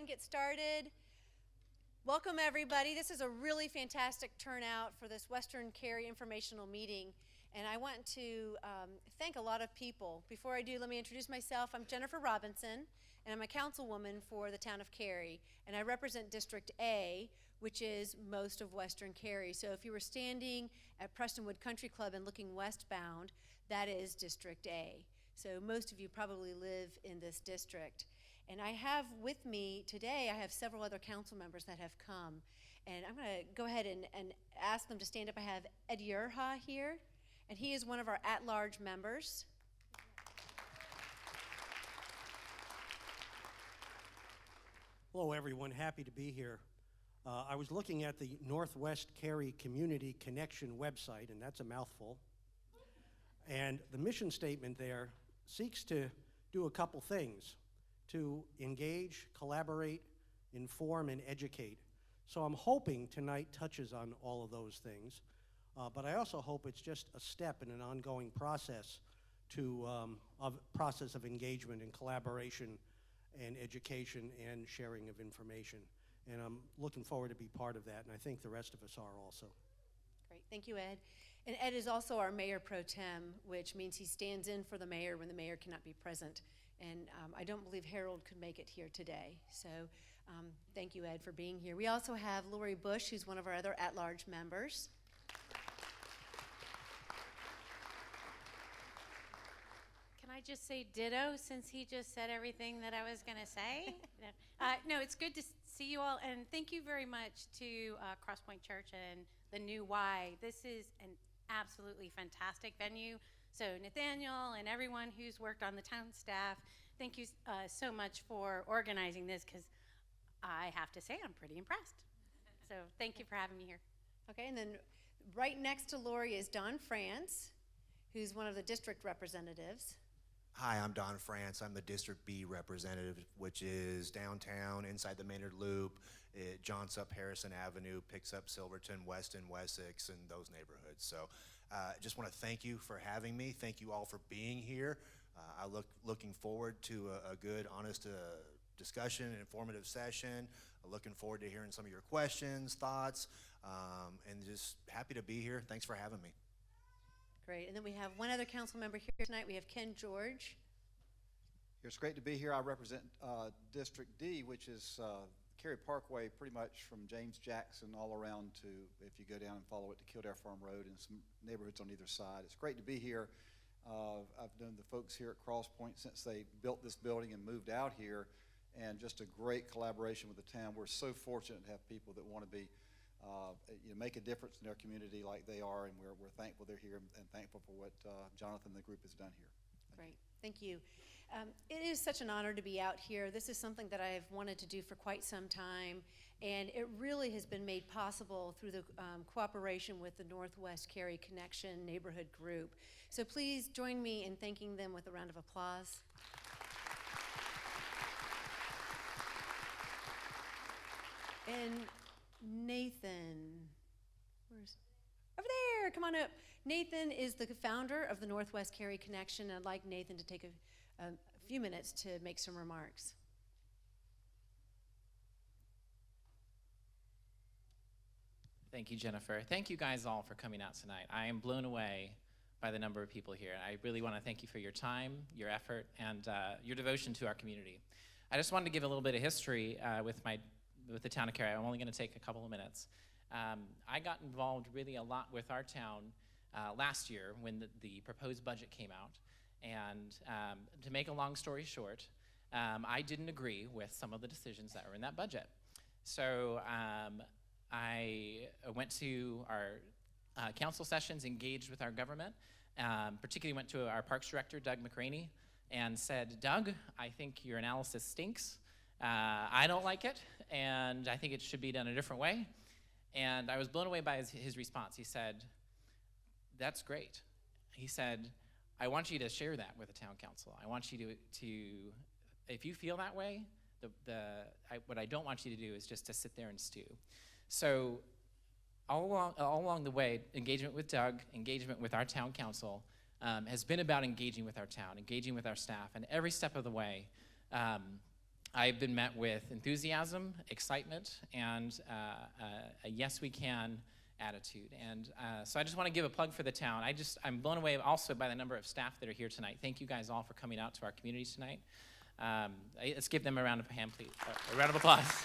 and get started. Welcome everybody. This is a really fantastic turnout for this Western Cary informational meeting, and I want to thank a lot of people. Before I do, let me introduce myself. I'm Jennifer Robinson, and I'm a councilwoman for the town of Cary, and I represent District A, which is most of Western Cary. So if you were standing at Prestonwood Country Club and looking westbound, that is District A. So most of you probably live in this district. And I have with me today, I have several other council members that have come. And I'm going to go ahead and ask them to stand up. I have Ed Yerha here, and he is one of our at-large members. Hello everyone, happy to be here. I was looking at the Northwest Cary Community Connection website, and that's a mouthful. And the mission statement there seeks to do a couple things: to engage, collaborate, inform, and educate. So I'm hoping tonight touches on all of those things, but I also hope it's just a step in an ongoing process of engagement and collaboration and education and sharing of information. And I'm looking forward to be part of that, and I think the rest of us are also. Great, thank you, Ed. And Ed is also our mayor pro tem, which means he stands in for the mayor when the mayor cannot be present. And I don't believe Harold could make it here today. So thank you, Ed, for being here. We also have Lori Bush, who's one of our other at-large members. Can I just say ditto, since he just said everything that I was going to say? No, it's good to see you all, and thank you very much to Crosspointe Church and the new Y. This is an absolutely fantastic venue. So Nathaniel and everyone who's worked on the town staff, thank you so much for organizing this, because I have to say I'm pretty impressed. So thank you for having me here. Okay, and then right next to Lori is Don France, who's one of the district representatives. Hi, I'm Don France. I'm the District B representative, which is downtown, inside the Maynard Loop. It jaunts up Harrison Avenue, picks up Silverton, Weston, Wessex, and those neighborhoods. So just want to thank you for having me. Thank you all for being here. Looking forward to a good, honest discussion, an informative session. Looking forward to hearing some of your questions, thoughts, and just happy to be here. Thanks for having me. Great, and then we have one other council member here tonight. We have Ken George. It's great to be here. I represent District D, which is Cary Parkway, pretty much from James Jackson all around to, if you go down and follow it, to Kildare Farm Road and some neighborhoods on either side. It's great to be here. I've known the folks here at Crosspointe since they built this building and moved out here, and just a great collaboration with the town. We're so fortunate to have people that want to be make a difference in their community like they are, and we're thankful they're here and thankful for what Jonathan and the group has done here. Great, thank you. It is such an honor to be out here. This is something that I've wanted to do for quite some time, and it really has been made possible through the cooperation with the Northwest Cary Connection neighborhood group. So please join me in thanking them with a round of applause. And Nathan, where's, over there, come on up. Nathan is the founder of the Northwest Cary Connection, and I'd like Nathan to take a few minutes to make some remarks. Thank you, Jennifer. Thank you guys all for coming out tonight. I am blown away by the number of people here. I really want to thank you for your time, your effort, and your devotion to our community. I just wanted to give a little bit of history with the town of Cary. I'm only going to take a couple of minutes. I got involved really a lot with our town last year when the proposed budget came out. And to make a long story short, I didn't agree with some of the decisions that were in that budget. So I went to our council sessions, engaged with our government, particularly went to our Parks Director, Doug McRaney, and said, Doug, I think your analysis stinks. I don't like it, and I think it should be done a different way. And I was blown away by his response. He said, that's great. He said, I want you to share that with the town council. I want you to if you feel that way, what I don't want you to do is just to sit there and stew. So all along the way, engagement with Doug, engagement with our town council has been about engaging with our town, engaging with our staff, and every step of the way, I've been met with enthusiasm, excitement, and a yes we can attitude. And so I just want to give a plug for the town. I'm blown away also by the number of staff that are here tonight. Thank you guys all for coming out to our community tonight. Let's give them a round of hand, please. A round of applause.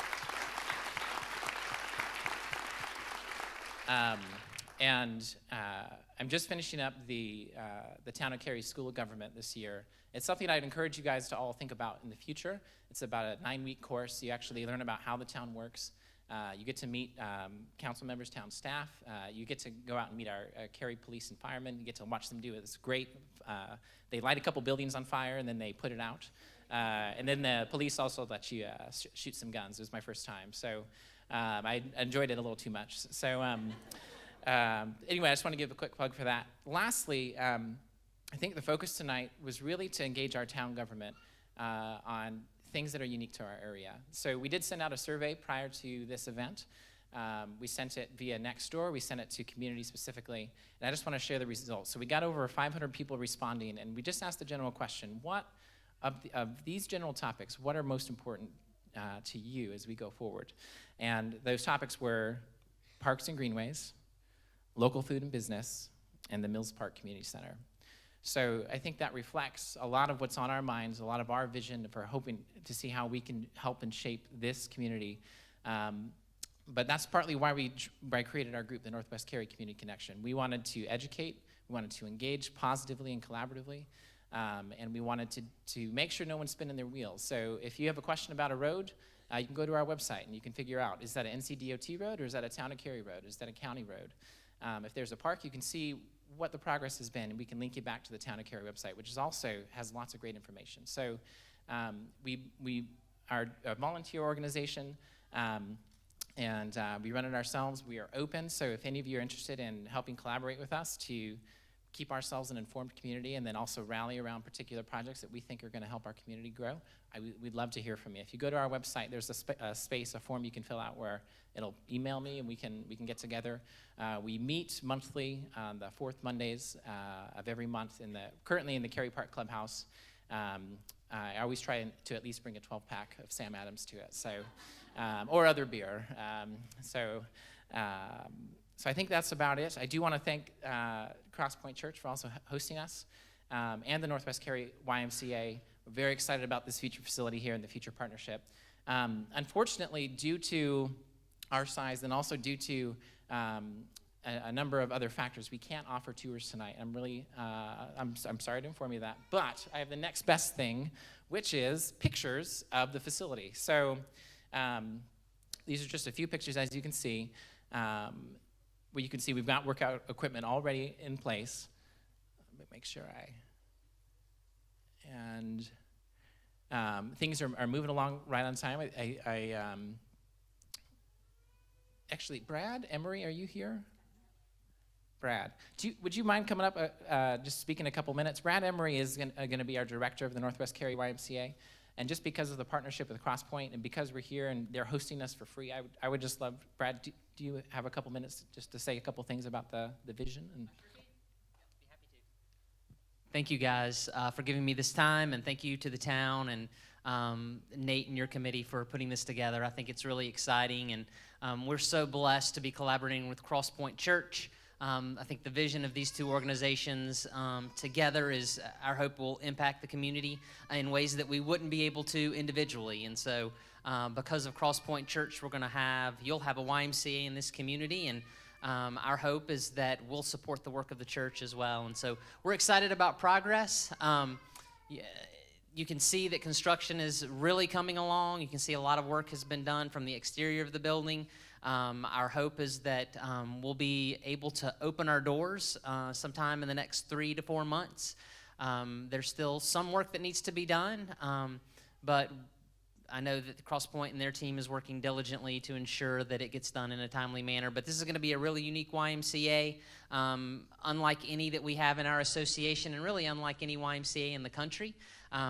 I'm just finishing up the Town of Cary School of Government this year. It's something I'd encourage you guys to all think about in the future. It's about a 9-week course. You actually learn about how the town works. You get to meet council members, town staff. You get to go out and meet our Cary police and firemen. You get to watch them do it. It's great. They light a couple buildings on fire, and then they put it out. And then the police also let you shoot some guns. It was my first time. So I enjoyed it a little too much. So anyway, I just want to give a quick plug for that. Lastly, I think the focus tonight was really to engage our town government on things that are unique to our area. So we did send out a survey prior to this event. We sent it via Nextdoor. We sent it to community specifically. And I just want to share the results. So we got over 500 people responding, and we just asked the general question, what of these general topics, what are most important to you as we go forward? And those topics were parks and greenways, local food and business, and the Mills Park Community Center. So I think that reflects a lot of what's on our minds, a lot of our vision for hoping to see how we can help and shape this community. But that's partly why I created our group, the Northwest Cary Community Connection. We wanted to educate, we wanted to engage positively and collaboratively, and we wanted to make sure no one's spinning their wheels. So if you have a question about a road, you can go to our website and you can figure out, is that an NCDOT road or is that a Town of Cary road? Is that a county road? If there's a park, you can see what the progress has been, and we can link you back to the Town of Cary website, which is also has lots of great information. So we are a volunteer organization, and we run it ourselves. We are open, so if any of you are interested in helping collaborate with us to keep ourselves an informed community and then also rally around particular projects that we think are going to help our community grow, we'd love to hear from you. If you go to our website, there's a form you can fill out where it'll email me and we can get together. We meet monthly on the fourth Mondays of every month currently in the Cary Park Clubhouse. I always try to at least bring a 12-pack of Sam Adams to it, so or other beer. So I think that's about it. I do want to thank Crosspointe Church for also hosting us, and the Northwest Cary YMCA. We're very excited about this future facility here and the future partnership. Unfortunately, due to our size and also due to a number of other factors, we can't offer tours tonight. I'm sorry to inform you of that, but I have the next best thing, which is pictures of the facility. So these are just a few pictures, as you can see. Where you can see we've got workout equipment already in place. Let me make sure things are moving along right on time. Actually, Brad, Emery, are you here? Brad, would you mind coming up, just speaking a couple minutes? Brad Emery is going to be our director of the Northwest Cary YMCA. And just because of the partnership with Crosspointe and because we're here and they're hosting us for free, I would just love, Brad, do you have a couple minutes just to say a couple things about the vision? Thank you guys for giving me this time, and thank you to the town and Nate and your committee for putting this together. I think it's really exciting, and we're so blessed to be collaborating with Crosspointe Church. I think the vision of these two organizations together is our hope will impact the community in ways that we wouldn't be able to individually. And so because of Crosspointe Church, you'll have a YMCA in this community, and our hope is that we'll support the work of the church as well. And so we're excited about progress. You can see that construction is really coming along. You can see a lot of work has been done from the exterior of the building. Our hope is that we'll be able to open our doors sometime in the next 3 to 4 months. There's still some work that needs to be done, but I know that Crosspointe and their team is working diligently to ensure that it gets done in a timely manner. But this is going to be a really unique YMCA, unlike any that we have in our association, and really unlike any YMCA in the country.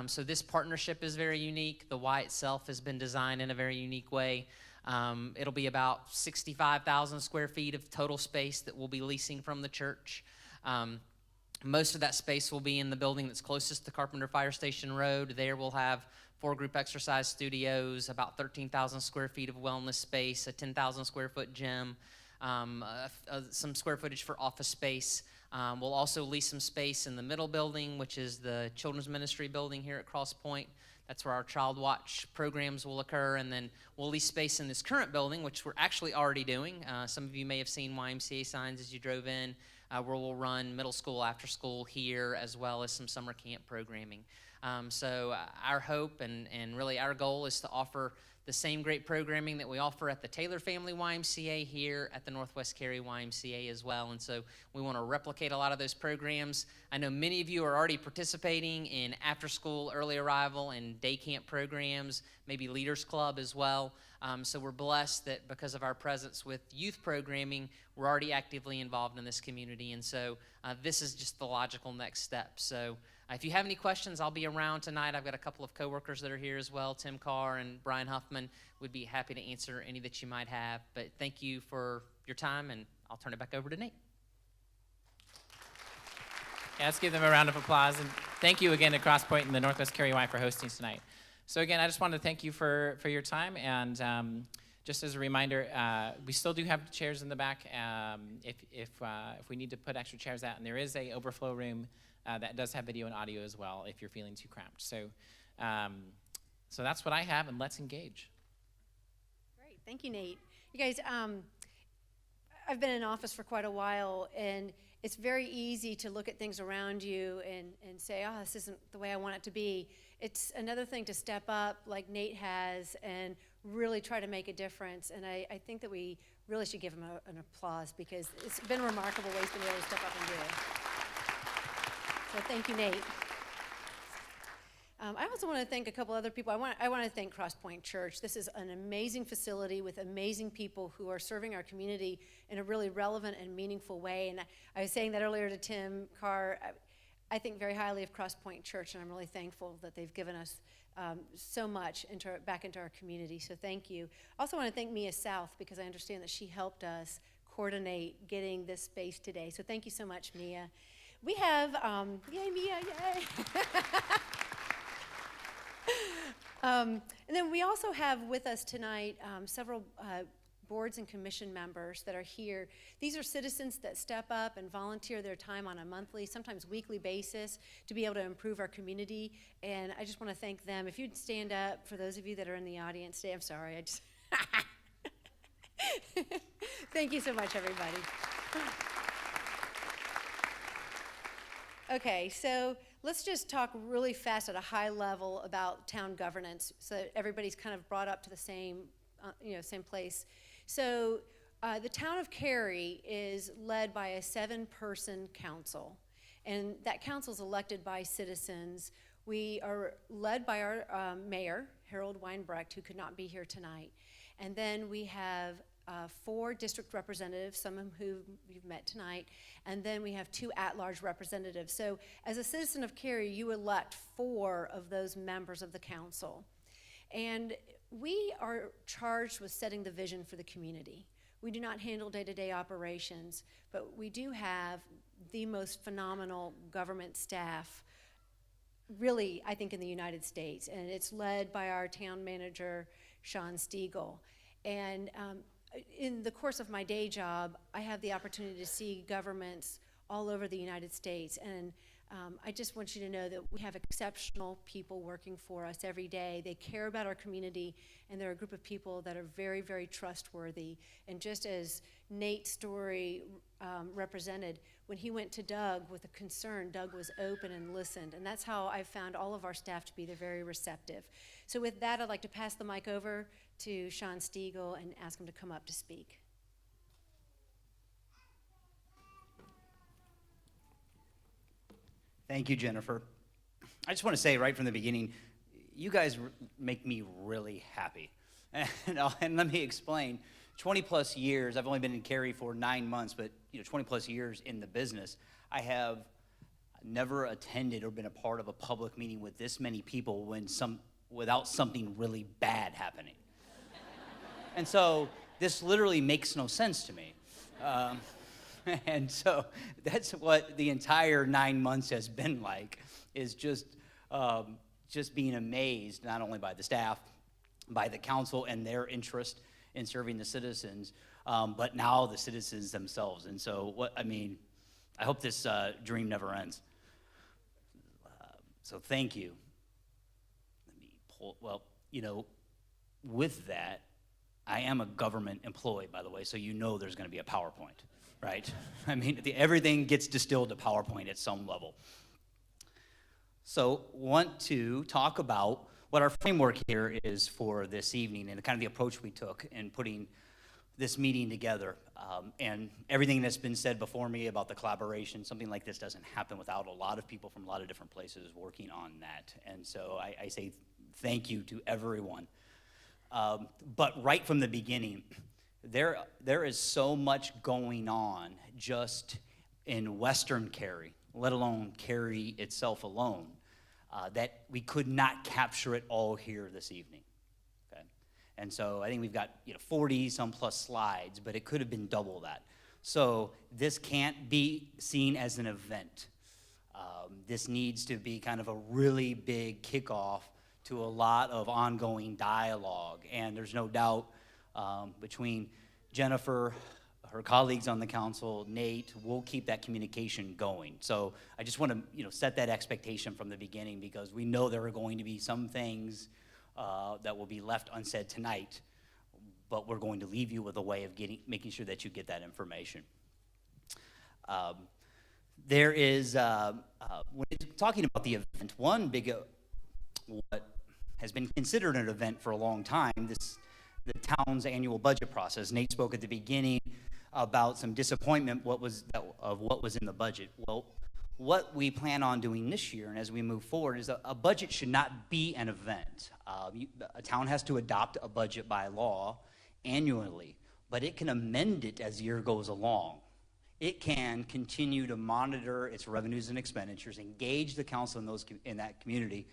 So this partnership is very unique. The Y itself has been designed in a very unique way. It'll be about 65,000 square feet of total space that we'll be leasing from the church. Most of that space will be in the building that's closest to Carpenter Fire Station Road. There we'll have 4 group exercise studios, about 13,000 square feet of wellness space, a 10,000 square foot gym, some square footage for office space. We'll also lease some space in the middle building, which is the children's ministry building here at Crosspointe. That's where our Child Watch programs will occur. And then we'll lease space in this current building, which we're actually already doing. Some of you may have seen YMCA signs as you drove in, where we'll run middle school after school here, as well as some summer camp programming. So our hope and really our goal is to offer the same great programming that we offer at the Taylor Family YMCA here at the Northwest Cary YMCA as well. And so we want to replicate a lot of those programs. I know many of you are already participating in after-school, early arrival, and day camp programs, maybe Leaders Club as well. So we're blessed that because of our presence with youth programming, we're already actively involved in this community. And so this is just the logical next step. So if you have any questions, I'll be around tonight. I've got a couple of coworkers that are here as well. Tim Carr and Brian Huffman would be happy to answer any that you might have. But thank you for your time, and I'll turn it back over to Nate. Yeah, let's give them a round of applause. And thank you again to Crosspointe and the Northwest Cary Y for hosting tonight. So again, I just wanted to thank you for your time. And just as a reminder, we still do have chairs in the back if we need to put extra chairs out. And there is a overflow room that does have video and audio as well if you're feeling too cramped. So, so that's what I have, and let's engage. Great, thank you, Nate. You guys, I've been in office for quite a while, and it's very easy to look at things around you and say, oh, this isn't the way I want it to be. It's another thing to step up like Nate has and really try to make a difference. And I think that we really should give him an applause, because it's been remarkable what he's been able to step up and do. So thank you, Nate. I also want to thank a couple other people. I want to thank Crosspointe Church. This is an amazing facility with amazing people who are serving our community in a really relevant and meaningful way. And I was saying that earlier to Tim Carr. I think very highly of Crosspointe Church, and I'm really thankful that they've given us so much back into our community. So thank you. I also want to thank Mia South, because I understand that she helped us coordinate getting this space today. So thank you so much, Mia. We have, yay, Mia, yay. And then we also have with us tonight several boards and commission members that are here. These are citizens that step up and volunteer their time on a monthly, sometimes weekly basis to be able to improve our community. And I just want to thank them. If you'd stand up, for those of you that are in the audience today, I'm sorry, I just, thank you so much, everybody. Okay, so let's just talk really fast at a high level about town governance, so that everybody's kind of brought up to the same, same place. So the town of Cary is led by a 7-person council, and that council is elected by citizens. We are led by our mayor, Harold Weinbrecht, who could not be here tonight. And then we have 4 district representatives, some of whom you've met tonight, and then we have 2 at-large representatives. So as a citizen of Cary, you elect 4 of those members of the council. And we are charged with setting the vision for the community. We do not handle day-to-day operations, but we do have the most phenomenal government staff, really, I think, in the United States. And it's led by our town manager, Sean Stiegel. And in the course of my day job, I have the opportunity to see governments all over the United States. And I just want you to know that we have exceptional people working for us every day. They care about our community, and they're a group of people that are very, very trustworthy. And just as Nate's story represented, when he went to Doug with a concern, Doug was open and listened. And that's how I found all of our staff to be. They're very receptive. So with that, I'd like to pass the mic over to Sean Stiegel and ask him to come up to speak. Thank you, Jennifer. I just want to say right from the beginning, you guys make me really happy. And let me explain. 20 plus years, I've only been in Cary for 9 months, but 20 plus years in the business, I have never attended or been a part of a public meeting with this many people without something really bad happening. And so this literally makes no sense to me. And so that's what the entire 9 months has been like, is just being amazed, not only by the staff, by the council and their interest in serving the citizens, but now the citizens themselves. And so I hope this dream never ends. So thank you. With that, I am a government employee, by the way, so you know there's going to be a PowerPoint, right? Everything gets distilled to PowerPoint at some level. So want to talk about what our framework here is for this evening and kind of the approach we took in putting this meeting together. And everything that's been said before me about the collaboration, something like this doesn't happen without a lot of people from a lot of different places working on that. And so I say thank you to everyone. But right from the beginning, there is so much going on just in Western Cary, let alone Cary itself alone, that we could not capture it all here this evening. Okay? And so I think we've got 40 some plus slides, but it could have been double that. So this can't be seen as an event. This needs to be kind of a really big kickoff to a lot of ongoing dialogue. And there's no doubt between Jennifer, her colleagues on the council, Nate, we'll keep that communication going. So I just want to set that expectation from the beginning, because we know there are going to be some things that will be left unsaid tonight, but we're going to leave you with a way of making sure that you get that information. There is, when talking about the event, one big, what has been considered an event for a long time, the town's annual budget process. Nate spoke at the beginning about some disappointment of what was in the budget. Well, what we plan on doing this year and as we move forward is a budget should not be an event. A town has to adopt a budget by law annually, but it can amend it as the year goes along. It can continue to monitor its revenues and expenditures, engage the council in that community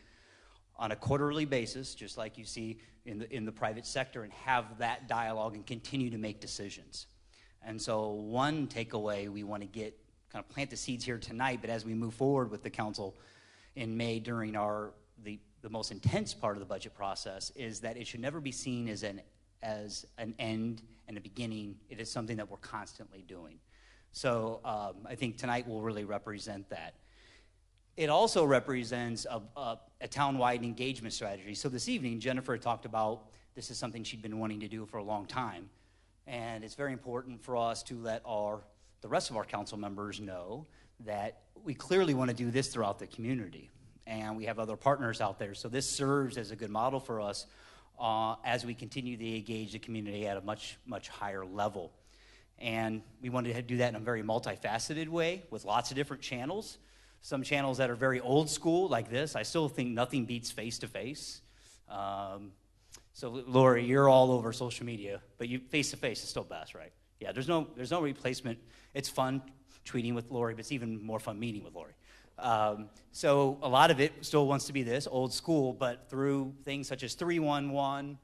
on a quarterly basis, just like you see in the private sector, and have that dialogue and continue to make decisions. And so one takeaway we want to get, kind of plant the seeds here tonight, but as we move forward with the council in May during the most intense part of the budget process, is that it should never be seen as an end and a beginning. It is something that we're constantly doing. So I think tonight will really represent that. It also represents a town-wide engagement strategy. So this evening, Jennifer talked about this is something she'd been wanting to do for a long time. And it's very important for us to let the rest of our council members know that we clearly want to do this throughout the community. And we have other partners out there. So this serves as a good model for us as we continue to engage the community at a much, much higher level. And we wanted to do that in a very multifaceted way with lots of different channels. Some channels that are very old school, like this. I still think nothing beats face-to-face. So Lori, you're all over social media, but face-to-face is still best, right? Yeah, there's no replacement. It's fun tweeting with Lori, but it's even more fun meeting with Lori. So a lot of it still wants to be this, old school, but through things such as 311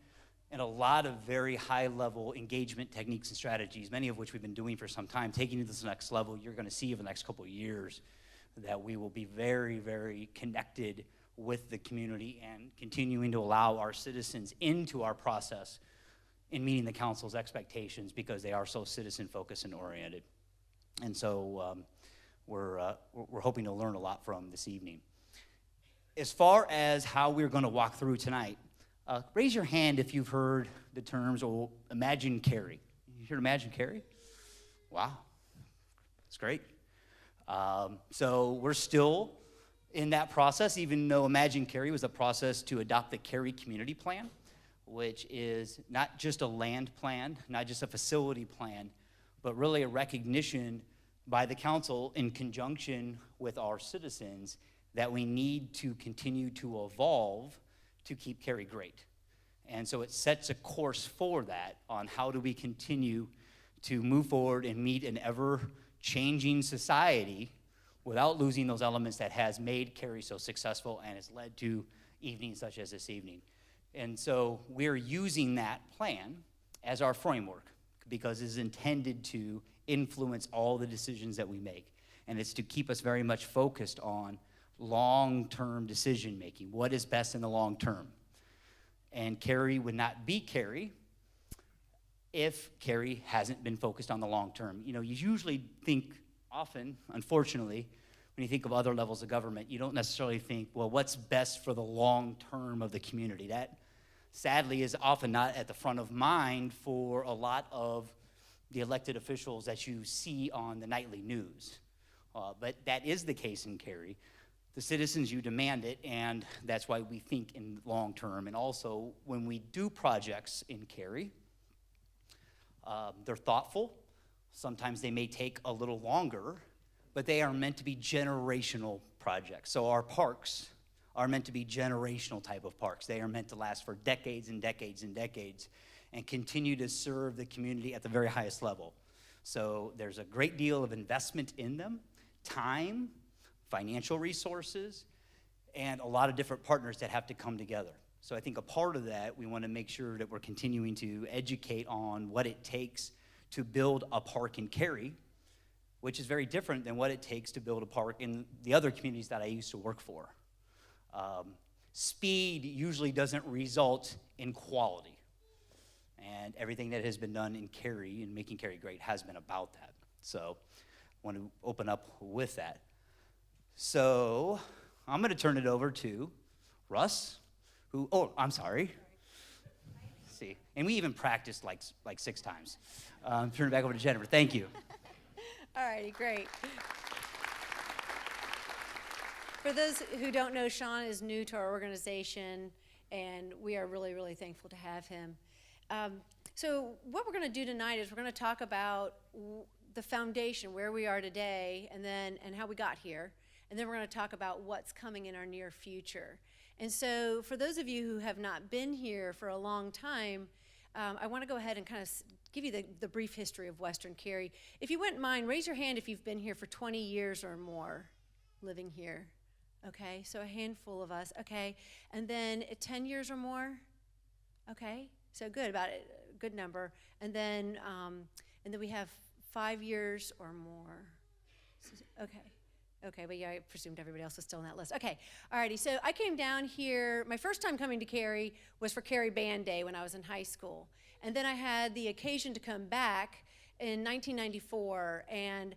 and a lot of very high-level engagement techniques and strategies, many of which we've been doing for some time, taking it to this next level, you're going to see over the next couple of years that we will be very, very connected with the community and continuing to allow our citizens into our process in meeting the council's expectations, because they are so citizen-focused and oriented. And so we're hoping to learn a lot from this evening. As far as how we're going to walk through tonight, raise your hand if you've heard the terms, or Imagine Cary. You heard Imagine Cary? Wow, that's great. So we're still in that process, even though Imagine Cary was a process to adopt the Cary Community Plan, which is not just a land plan, not just a facility plan, but really a recognition by the council in conjunction with our citizens that we need to continue to evolve to keep Cary great. And so it sets a course for that on how do we continue to move forward and meet an ever-changing society without losing those elements that has made Cary so successful and has led to evenings such as this evening. And so we're using that plan as our framework because it's intended to influence all the decisions that we make. And it's to keep us very much focused on long-term decision-making. What is best in the long term? And Cary would not be Cary if Cary hasn't been focused on the long term. You know, you usually think often, unfortunately, when you think of other levels of government, you don't necessarily think, well, what's best for the long term of the community? That, sadly, is often not at the front of mind for a lot of the elected officials that you see on the nightly news. But that is the case in Cary. The citizens, you demand it, and that's why we think in long term. And also, when we do projects in Cary, they're thoughtful. Sometimes they may take a little longer, but they are meant to be generational projects. So our parks are meant to be generational type of parks. They are meant to last for decades and decades and decades and continue to serve the community at the very highest level. So there's a great deal of investment in them, time, financial resources, and a lot of different partners that have to come together. So I think a part of that, we want to make sure that we're continuing to educate on what it takes to build a park in Cary, which is very different than what it takes to build a park in the other communities that I used to work for. Speed usually doesn't result in quality. And everything that has been done in Cary and making Cary great has been about that. So I want to open up with that. So I'm going to turn it over to Russ, who, oh, I'm sorry. Let's see. And we even practiced like 6 times. Turn it back over to Jennifer. Thank you. All righty, great. For those who don't know, Sean is new to our organization, and we are really, really thankful to have him. So what we're going to do tonight is we're going to talk about the foundation, where we are today, and how we got here. And then we're going to talk about what's coming in our near future. And so for those of you who have not been here for a long time, I want to go ahead and kind of give you the brief history of Western Cary. If you wouldn't mind, raise your hand if you've been here for 20 years or more living here. Okay, so a handful of us. Okay, and then 10 years or more. Okay, so good, about a good number. And then we have 5 years or more. Okay. Okay, but yeah, I presumed everybody else was still on that list. Okay, alrighty, so I came down here, my first time coming to Cary was for Cary Band Day when I was in high school. And then I had the occasion to come back in 1994, and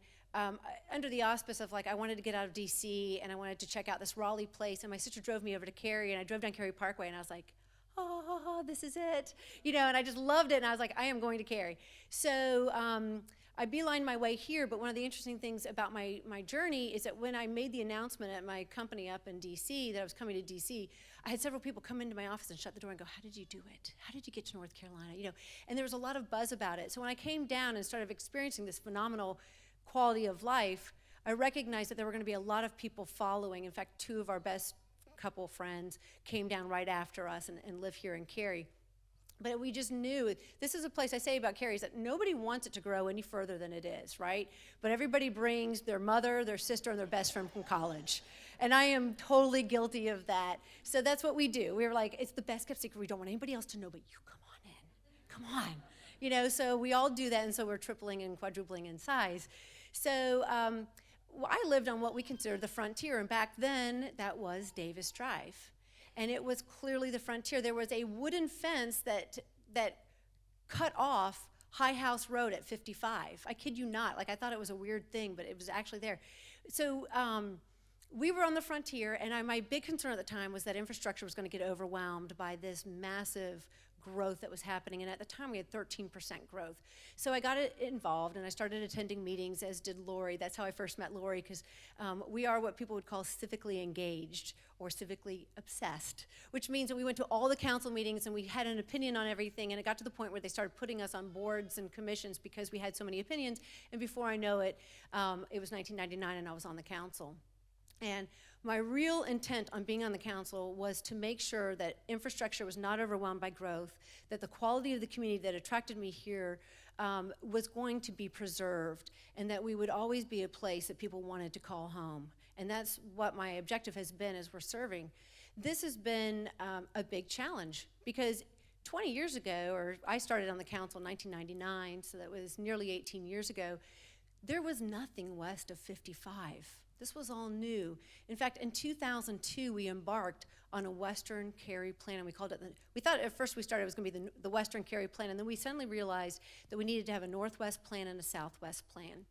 under the auspice of I wanted to get out of DC and I wanted to check out this Raleigh place, and my sister drove me over to Cary, and I drove down Cary Parkway, and I was like, oh, this is it. You know, and I just loved it, and I was like, I am going to Cary. So I beelined my way here, but one of the interesting things about my journey is that when I made the announcement at my company up in DC that I was coming to DC, I had several people come into my office and shut the door and go, how did you do it? How did you get to North Carolina? You know, and there was a lot of buzz about it. So when I came down and started experiencing this phenomenal quality of life, I recognized that there were going to be a lot of people following. In fact, 2 of our best couple friends came down right after us and live here in Cary. But we just knew, this is a place I say about Cary is that nobody wants it to grow any further than it is, right? But everybody brings their mother, their sister, and their best friend from college. And I am totally guilty of that. So that's what we do. We were like, it's the best kept secret. We don't want anybody else to know, but you come on in. Come on. You know, so we all do that, and so we're tripling and quadrupling in size. So I lived on what we consider the frontier, and back then, that was Davis Drive. And it was clearly the frontier. There was a wooden fence that cut off High House Road at 55. I kid you not. I thought it was a weird thing, but it was actually there. So we were on the frontier, and my big concern at the time was that infrastructure was going to get overwhelmed by this massive growth that was happening, and at the time we had 13% growth. So I got involved, and I started attending meetings, as did Lori. That's how I first met Lori, because we are what people would call civically engaged or civically obsessed, which means that we went to all the council meetings and we had an opinion on everything, and it got to the point where they started putting us on boards and commissions because we had so many opinions, and before I know it, it was 1999 and I was on the council. And my real intent on being on the council was to make sure that infrastructure was not overwhelmed by growth, that the quality of the community that attracted me here was going to be preserved, and that we would always be a place that people wanted to call home. And that's what my objective has been as we're serving. This has been a big challenge because 20 years ago, or I started on the council in 1999, so that was nearly 18 years ago, there was nothing west of 55. This was all new. In fact, in 2002, we embarked on a Western Cary plan, and we called it, we thought at first we started it was gonna be the Western Cary plan, and then we suddenly realized that we needed to have a Northwest plan and a Southwest plan.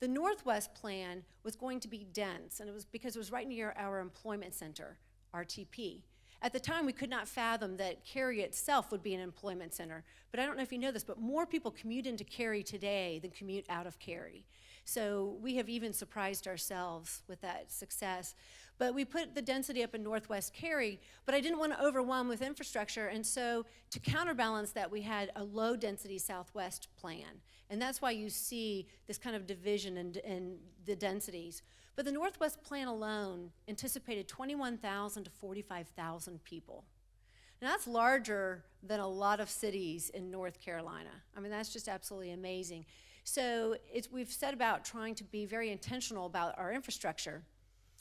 The Northwest plan was going to be dense, and it was because it was right near our employment center, RTP. At the time, we could not fathom that Cary itself would be an employment center. But I don't know if you know this, but more people commute into Cary today than commute out of Cary. So we have even surprised ourselves with that success. But we put the density up in Northwest Cary, but I didn't want to overwhelm with infrastructure, and so to counterbalance that, we had a low-density Southwest plan. And that's why you see this kind of division in the densities. But the Northwest plan alone anticipated 21,000 to 45,000 people. Now that's larger than a lot of cities in North Carolina. I mean, that's just absolutely amazing. So we've set about trying to be very intentional about our infrastructure.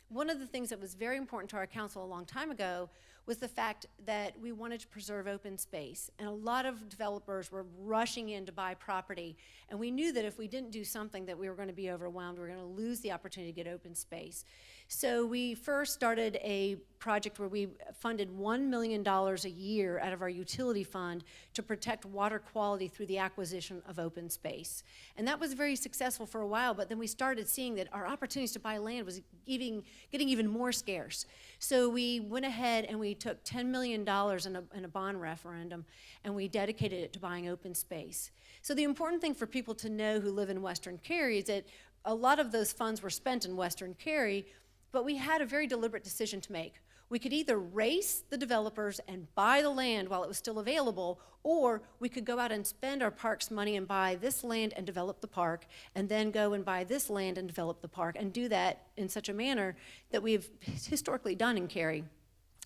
One of the things that was very important to our council a long time ago was the fact that we wanted to preserve open space. And a lot of developers were rushing in to buy property. And we knew that if we didn't do something that we were going to be overwhelmed, we were going to lose the opportunity to get open space. So we first started a project where we funded $1 million a year out of our utility fund to protect water quality through the acquisition of open space. And that was very successful for a while, but then we started seeing that our opportunities to buy land was getting even more scarce. So we went ahead and we took $10 million in a bond referendum, and we dedicated it to buying open space. So the important thing for people to know who live in Western Cary is that a lot of those funds were spent in Western Cary, but we had a very deliberate decision to make. We could either race the developers and buy the land while it was still available, or we could go out and spend our parks money and buy this land and develop the park, and then go and buy this land and develop the park, and do that in such a manner that we've historically done in Cary.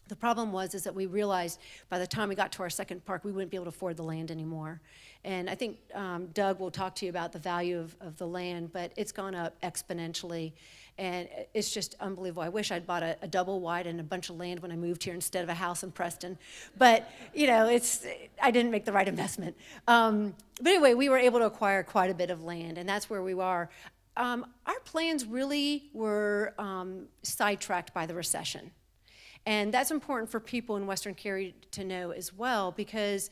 The problem was that we realized by the time we got to our second park, we wouldn't be able to afford the land anymore. And I think Doug will talk to you about the value of the land, but it's gone up exponentially. And it's just unbelievable. I wish I'd bought a double wide and a bunch of land when I moved here instead of a house in Preston. But, you know, I didn't make the right investment. But anyway, we were able to acquire quite a bit of land, and that's where we are. Our plans really were sidetracked by the recession. And that's important for people in Western Cary to know as well, because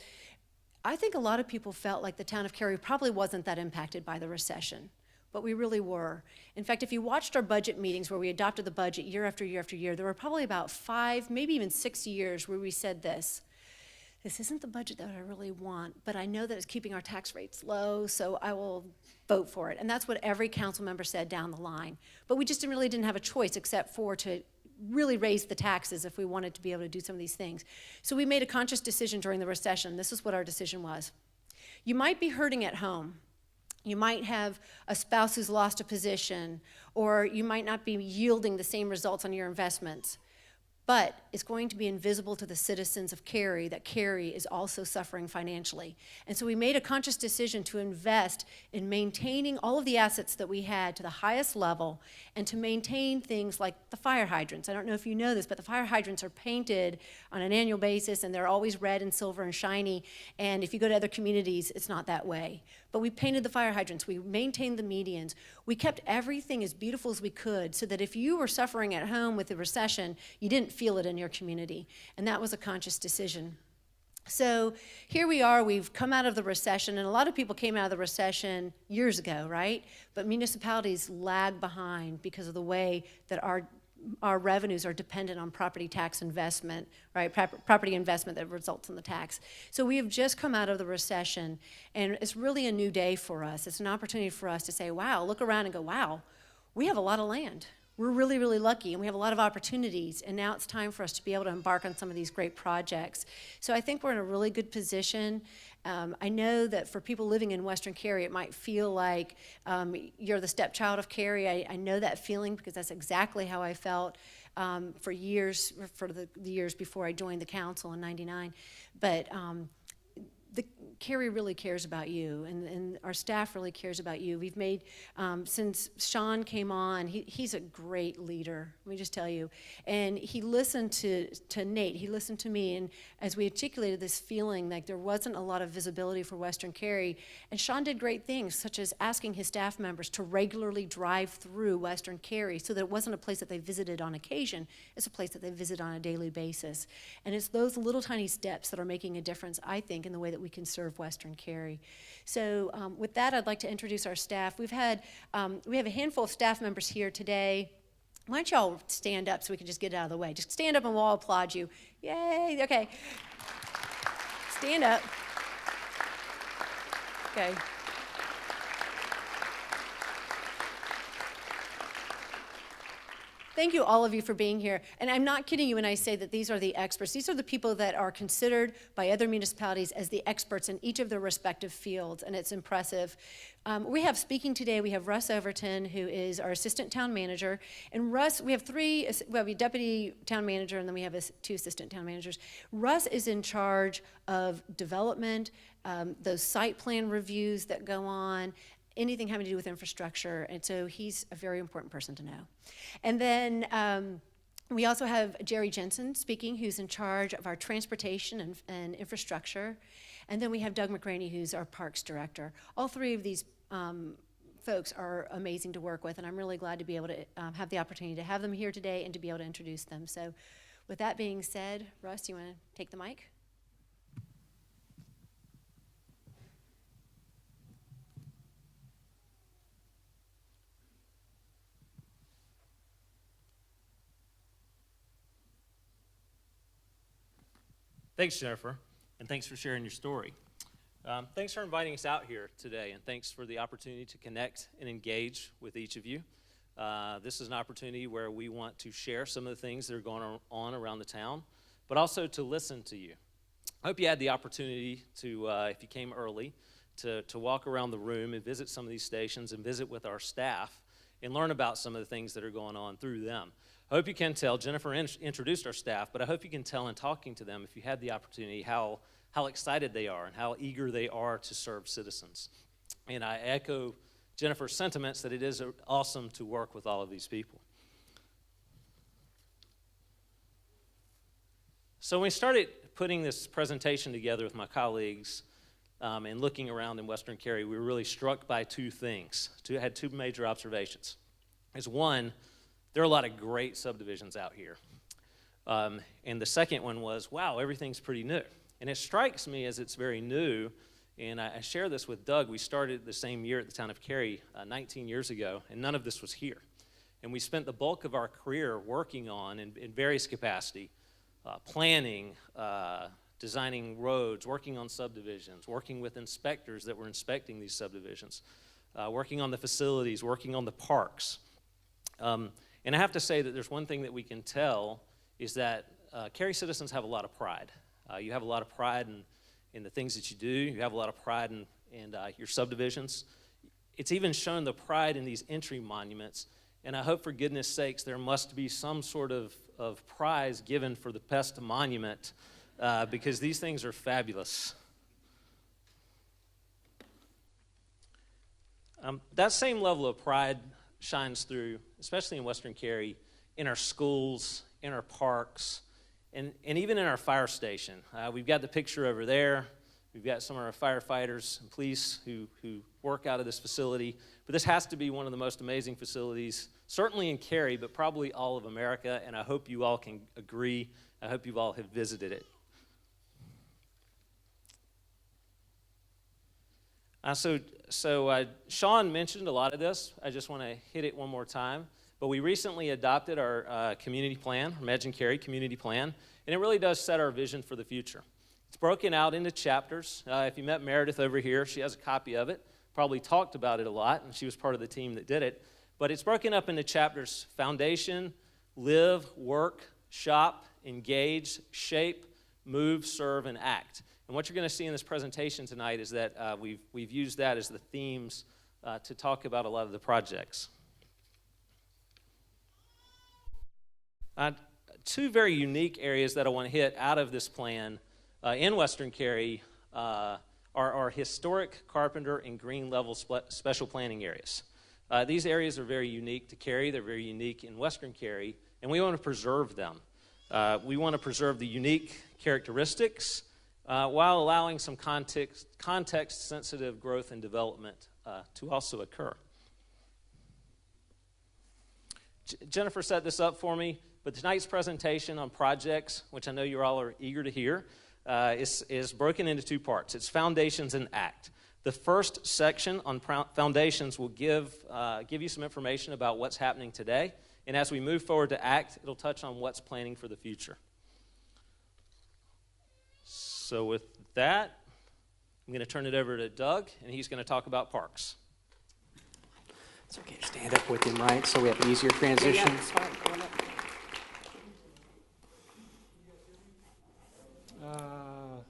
I think a lot of people felt like the town of Cary probably wasn't that impacted by the recession, but we really were. In fact, if you watched our budget meetings where we adopted the budget year after year after year, there were probably about 5, maybe even 6 years where we said this isn't the budget that I really want, but I know that it's keeping our tax rates low, so I will vote for it. And that's what every council member said down the line. But we just really didn't have a choice except for to really raise the taxes if we wanted to be able to do some of these things. So we made a conscious decision during the recession. This is what our decision was. You might be hurting at home. You might have a spouse who's lost a position, or you might not be yielding the same results on your investments. But it's going to be invisible to the citizens of Cary that Cary is also suffering financially. And so we made a conscious decision to invest in maintaining all of the assets that we had to the highest level, and to maintain things like the fire hydrants. I don't know if you know this, but the fire hydrants are painted on an annual basis, and they're always red and silver and shiny. And if you go to other communities, it's not that way. But we painted the fire hydrants, we maintained the medians, we kept everything as beautiful as we could, so that if you were suffering at home with the recession, you didn't feel it in your community. And that was a conscious decision. So here we are, we've come out of the recession, and a lot of people came out of the recession years ago, right? But municipalities lag behind because of the way that our revenues are dependent on property tax investment, right? Property investment that results in the tax. So we have just come out of the recession, and it's really a new day for us. It's an opportunity for us to say, wow, look around and go, wow, we have a lot of land. We're really, really lucky, and we have a lot of opportunities, and now it's time for us to be able to embark on some of these great projects. So I think we're in a really good position. I know that for people living in Western Cary, it might feel like you're the stepchild of Cary. I know that feeling because that's exactly how I felt for years, for the years before I joined the council in '99. But Cary really cares about you, and our staff really cares about you. We've made, since Sean came on, he's a great leader, let me just tell you. And he listened to Nate, he listened to me, and as we articulated this feeling like there wasn't a lot of visibility for Western Cary, and Sean did great things, such as asking his staff members to regularly drive through Western Cary so that it wasn't a place that they visited on occasion, it's a place that they visit on a daily basis. And it's those little tiny steps that are making a difference, I think, in the way that we can serve Western Cary. So with that, I'd like to introduce our staff. We have a handful of staff members here today. Why don't y'all stand up so we can just get it out of the way? Just stand up and we'll all applaud you. Yay, okay. Stand up. Okay. Thank you, all of you, for being here. And I'm not kidding you when I say that these are the experts. These are the people that are considered by other municipalities as the experts in each of their respective fields, and it's impressive. We have speaking today, we have Russ Overton, who is our assistant town manager. And Russ, we have a deputy town manager, and then we have two assistant town managers. Russ is in charge of development, those site plan reviews that go on, anything having to do with infrastructure, and so he's a very important person to know. And then we also have Jerry Jensen speaking, who's in charge of our transportation and infrastructure. And then we have Doug McRaney, who's our parks director. All three of these folks are amazing to work with, and I'm really glad to be able to have the opportunity to have them here today and to be able to introduce them. So with that being said, Russ, you want to take the mic? Thanks, Jennifer, and thanks for sharing your story. Thanks for inviting us out here today, and thanks for the opportunity to connect and engage with each of you. This is an opportunity where we want to share some of the things that are going on around the town, but also to listen to you. I hope you had the opportunity to, if you came early, to walk around the room and visit some of these stations and visit with our staff and learn about some of the things that are going on through them. I hope you can tell, Jennifer introduced our staff, but I hope you can tell in talking to them, if you had the opportunity, how excited they are and how eager they are to serve citizens. And I echo Jennifer's sentiments that it is awesome to work with all of these people. So when we started putting this presentation together with my colleagues and looking around in Western Cary, we were really struck by two things. I had two major observations. As one, there are a lot of great subdivisions out here. And the second one was, wow, everything's pretty new. And it strikes me as it's very new, and I share this with Doug. We started the same year at the town of Cary 19 years ago, and none of this was here. And we spent the bulk of our career working on, in various capacity, planning, designing roads, working on subdivisions, working with inspectors that were inspecting these subdivisions, working on the facilities, working on the parks. And I have to say that there's one thing that we can tell is that Cary citizens have a lot of pride. You have a lot of pride in the things that you do. You have a lot of pride in your subdivisions. It's even shown the pride in these entry monuments. And I hope, for goodness sakes, there must be some sort of prize given for the best monument because these things are fabulous. That same level of pride shines through, especially in Western Cary, in our schools, in our parks, and even in our fire station. We've got the picture over there. We've got some of our firefighters and police who work out of this facility. But this has to be one of the most amazing facilities, certainly in Cary, but probably all of America, and I hope you all can agree. I hope you all have visited it. So Sean mentioned a lot of this. I just want to hit it one more time. But we recently adopted our community plan, our Imagine Cary community plan, and it really does set our vision for the future. It's broken out into chapters. If you met Meredith over here, she has a copy of it, probably talked about it a lot, and she was part of the team that did it. But it's broken up into chapters: foundation, live, work, shop, engage, shape, move, serve, and act. And what you're going to see in this presentation tonight is that we've used that as the themes to talk about a lot of the projects. Two very unique areas that I want to hit out of this plan in Western Cary are are our historic Carpenter and Green level special planning areas. These areas are very unique to Cary. They're very unique in Western Cary, and we want to preserve them. We want to preserve the unique characteristics while allowing some context-sensitive growth and development to also occur. Jennifer set this up for me, but tonight's presentation on projects, which I know you all are eager to hear, is broken into two parts. It's foundations and act. The first section on foundations will give you some information about what's happening today, and as we move forward to act, it'll touch on what's planning for the future. So with that, I'm going to turn it over to Doug, and he's going to talk about parks. It's okay to stand up with him, right? So we have an easier transition. Yeah, it's fine. Go on up.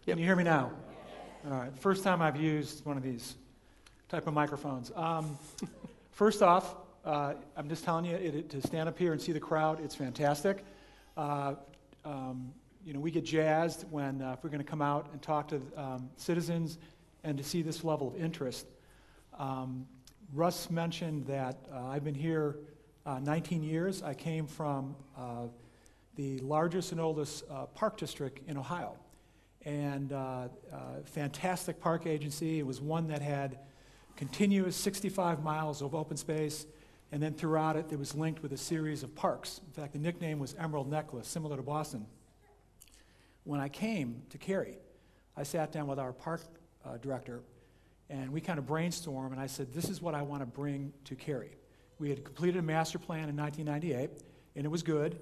Yep. Can you hear me now? All right. First time I've used one of these type of microphones. First off, I'm just telling you, to stand up here and see the crowd, it's fantastic. We get jazzed when if we're going to come out and talk to citizens and to see this level of interest. Russ mentioned that I've been here 19 years. I came from the largest and oldest park district in Ohio. And fantastic park agency. It was one that had continuous 65 miles of open space, and then throughout it, it was linked with a series of parks. In fact, the nickname was Emerald Necklace, similar to Boston. When I came to Cary, I sat down with our park director, and we kind of brainstormed, and I said, this is what I want to bring to Cary. We had completed a master plan in 1998, and it was good,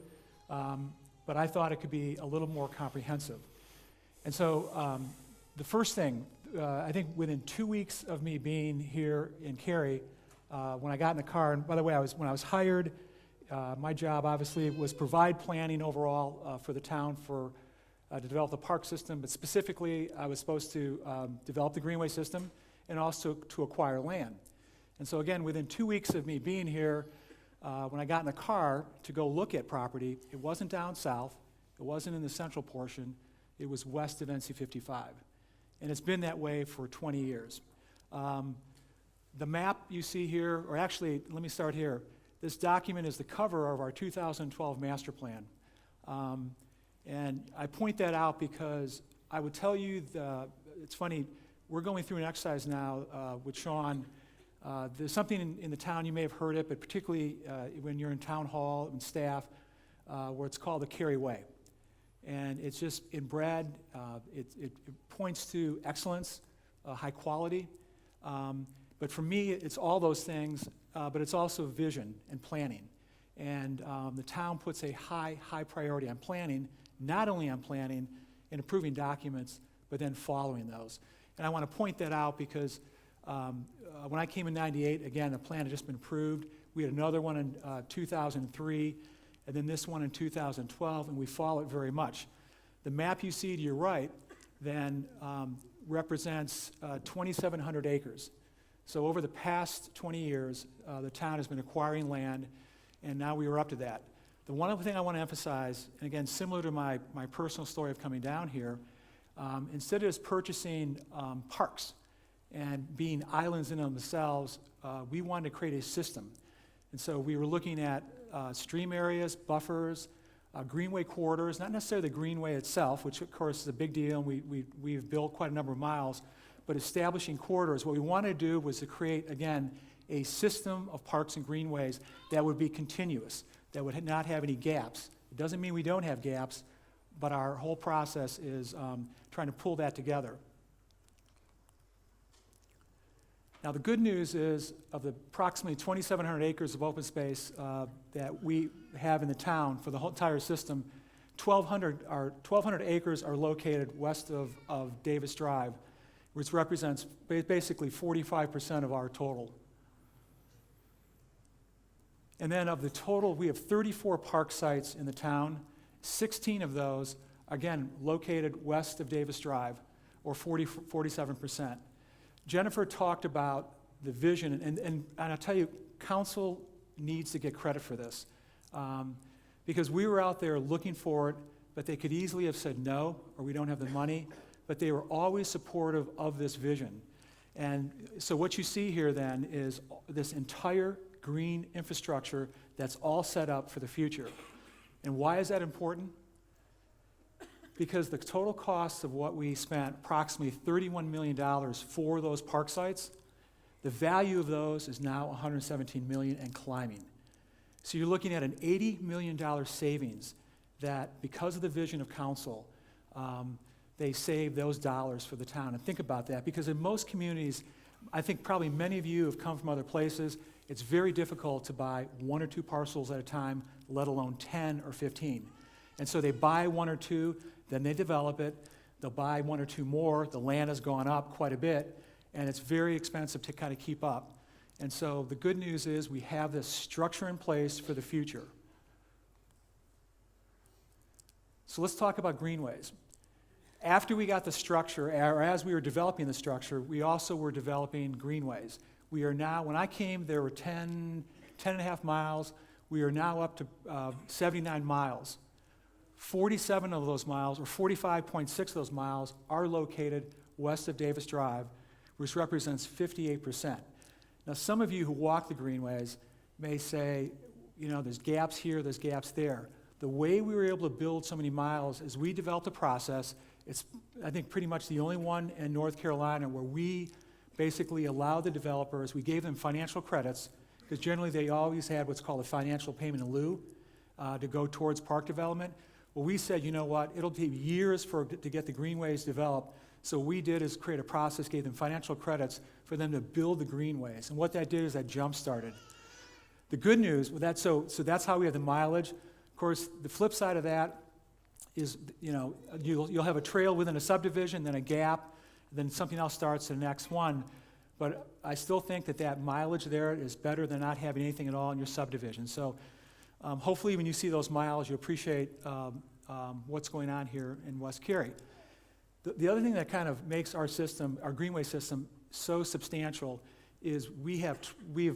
but I thought it could be a little more comprehensive. And so the first thing, I think within 2 weeks of me being here in Cary, when I got in the car, and by the way, when I was hired, my job obviously was provide planning overall for the town to develop the park system, but specifically I was supposed to develop the greenway system and also to acquire land. And so again, within 2 weeks of me being here, when I got in the car to go look at property, it wasn't down south, it wasn't in the central portion, it was west of NC 55. And it's been that way for 20 years. The map you see here, or actually, let me start here. This document is the cover of our 2012 master plan. And I point that out because I would tell you, it's funny, we're going through an exercise now with Sean. There's something in the town, you may have heard it, but particularly when you're in town hall and staff, where it's called the Cary Way. And it's just inbred, it points to excellence, high quality. But for me, it's all those things, but it's also vision and planning. And the town puts a high priority on planning, not only on planning and approving documents, but then following those. And I want to point that out because when I came in '98, again, the plan had just been approved. We had another one in 2003, and then this one in 2012, and we follow it very much. The map you see to your right then represents 2,700 acres. So over the past 20 years, the town has been acquiring land, and now we are up to that. The one other thing I want to emphasize, and again, similar to my personal story of coming down here, instead of just purchasing parks and being islands in themselves, we wanted to create a system. And so we were looking at stream areas, buffers, greenway corridors, not necessarily the greenway itself, which of course is a big deal, and we've built quite a number of miles, but establishing corridors. What we wanted to do was to create, again, a system of parks and greenways that would be continuous, that would not have any gaps. It doesn't mean we don't have gaps, but our whole process is trying to pull that together. Now, the good news is, of the approximately 2,700 acres of open space that we have in the town for the whole entire system, 1,200 acres are located west of Davis Drive, which represents basically 45% of our total. And then of the total, we have 34 park sites in the town. 16 of those, again, located west of Davis Drive, or 47%. Jennifer talked about the vision, and I'll tell you, council needs to get credit for this. Because we were out there looking for it, but they could easily have said no, or we don't have the money. but they were always supportive of this vision. And so what you see here then is this entire green infrastructure that's all set up for the future. And why is that important? Because the total cost of what we spent, approximately $31 million for those park sites, the value of those is now $117 million and climbing. So you're looking at an $80 million savings that, because of the vision of council, they save those dollars for the town. And think about that, because in most communities, I think probably many of you have come from other places, it's very difficult to buy 1 or 2 parcels at a time, let alone 10 or 15. And so they buy 1 or 2, then they develop it, they'll buy 1 or 2 more, the land has gone up quite a bit, and it's very expensive to kind of keep up. And so the good news is we have this structure in place for the future. So let's talk about greenways. After we got the structure, or as we were developing the structure, we also were developing greenways. We are now, when I came, there were 10 and a half miles. We are now up to 79 miles. 47 of those miles, or 45.6 of those miles, are located west of Davis Drive, which represents 58%. Now, some of you who walk the greenways may say, you know, there's gaps here, there's gaps there. The way we were able to build so many miles is we developed a process. It's, I think, pretty much the only one in North Carolina where we basically allowed the developers, we gave them financial credits, because generally they always had what's called a financial payment in lieu to go towards park development. Well, we said, you know what, it'll take years to get the greenways developed, so what we did is create a process, gave them financial credits for them to build the greenways. And what that did is that jump-started. The good news, well, so that's how we have the mileage. Of course, the flip side of that is, you know, you'll have a trail within a subdivision, then a gap, then something else starts the next one. But I still think that mileage there is better than not having anything at all in your subdivision. So hopefully when you see those miles, you appreciate what's going on here in West Cary. The other thing that kind of makes our system, our greenway system, so substantial is we have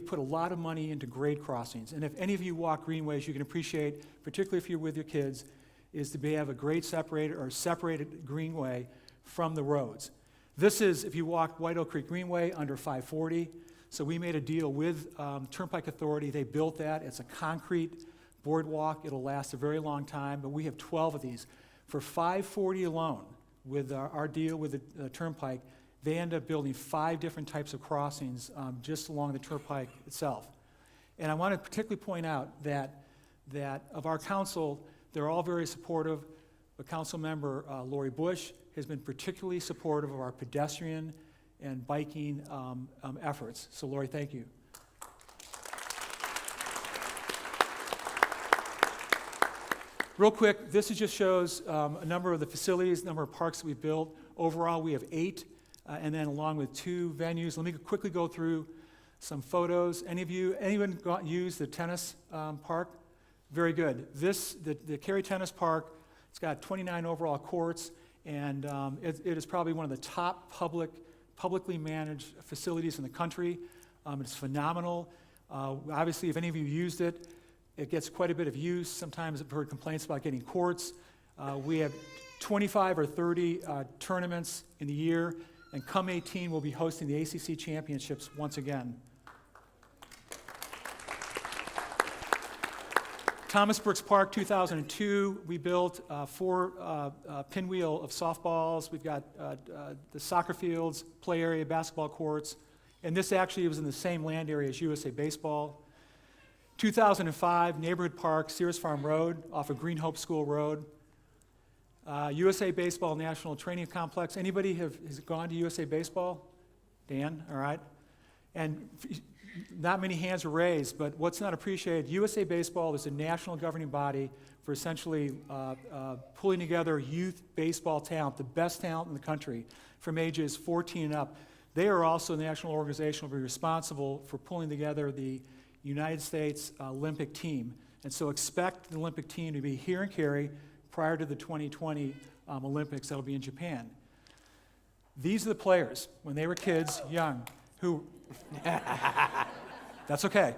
put a lot of money into grade crossings. And if any of you walk greenways, you can appreciate, particularly if you're with your kids, is to have a grade separated or separated greenway from the roads. This is, if you walk White Oak Creek Greenway, under 540. So we made a deal with Turnpike Authority. They built that. It's a concrete boardwalk. It'll last a very long time, but we have 12 of these. For 540 alone, with our deal with the Turnpike, they end up building 5 different types of crossings just along the Turnpike itself. And I want to particularly point out that of our council, they're all very supportive. The council member, Lori Bush, has been particularly supportive of our pedestrian and biking efforts. So Lori, thank you. Real quick, this just shows a number of the facilities, number of parks that we've built. Overall, we have 8, and then along with 2 venues. Let me quickly go through some photos. Anyone use the tennis park? Very good. The Cary Tennis Park, it's got 29 overall courts, and it is probably one of the top publicly managed facilities in the country. It's phenomenal. Obviously, if any of you used it, it gets quite a bit of use. Sometimes I've heard complaints about getting courts. We have 25 or 30 tournaments in the year, and come 18, we'll be hosting the ACC Championships once again. Thomas Brooks Park, 2002, we built 4 pinwheel of softballs. We've got the soccer fields, play area, basketball courts, and this actually was in the same land area as USA Baseball. 2005, neighborhood park, Sears Farm Road, off of Green Hope School Road. USA Baseball National Training Complex. Anybody has gone to USA Baseball? Dan, all right. And not many hands were raised, but what's not appreciated, USA Baseball is a national governing body for essentially pulling together youth baseball talent, the best talent in the country, from ages 14 and up. They are also the national organization will be responsible for pulling together the United States Olympic team. And so expect the Olympic team to be here in Cary prior to the 2020 Olympics that'll be in Japan. These are the players, when they were kids, young, who, that's okay.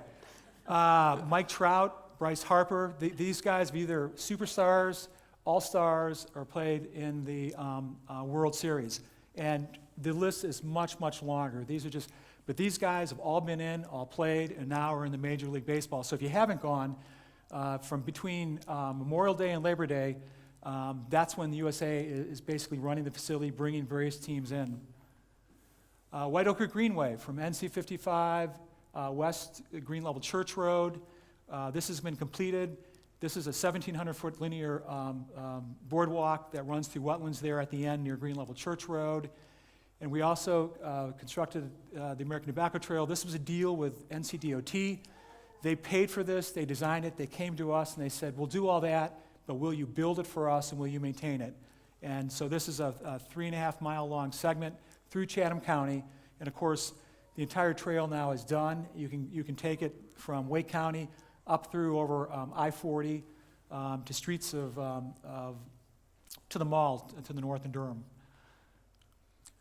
Mike Trout, Bryce Harper, these guys are either superstars All-Stars are played in the World Series. And the list is much, much longer. But these guys have all been in, all played, and now are in the Major League Baseball. So if you haven't gone, from between Memorial Day and Labor Day, that's when the USA is basically running the facility, bringing various teams in. White Oak Creek Greenway from NC 55 West Green Level Church Road. This has been completed. This is a 1,700-foot linear boardwalk that runs through wetlands there at the end near Green Level Church Road. And we also constructed the American Tobacco Trail. This was a deal with NCDOT. They paid for this, they designed it, they came to us and they said, we'll do all that, but will you build it for us and will you maintain it? And so this is a 3.5-mile long segment through Chatham County. And of course, the entire trail now is done. You can take it from Wake County up through over I-40 to streets to the mall to the north in Durham.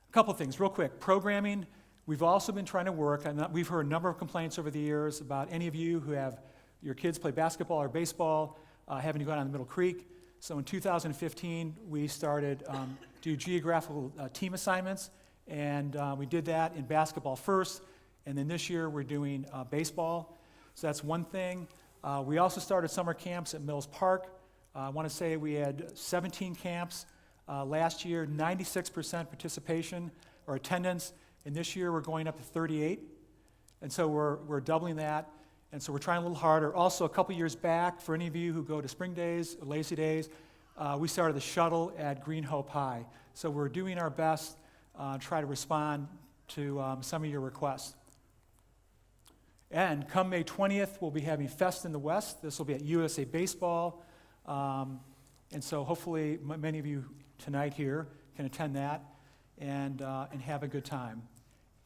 A couple of things, real quick. Programming, we've also been trying to work, and we've heard a number of complaints over the years about any of you who have your kids play basketball or baseball having to go down to Middle Creek. So in 2015, we started do geographical team assignments, and we did that in basketball first, and then this year we're doing baseball. So that's one thing. We also started summer camps at Mills Park. I want to say we had 17 camps last year, 96% participation or attendance, and this year we're going up to 38. And so we're doubling that, and so we're trying a little harder. Also, a couple years back, for any of you who go to Spring Days, or Lazy Days, we started the shuttle at Green Hope High. So we're doing our best try to respond to some of your requests. And come May 20th, we'll be having Fest in the West. This will be at USA Baseball. And so hopefully many of you tonight here can attend that and have a good time.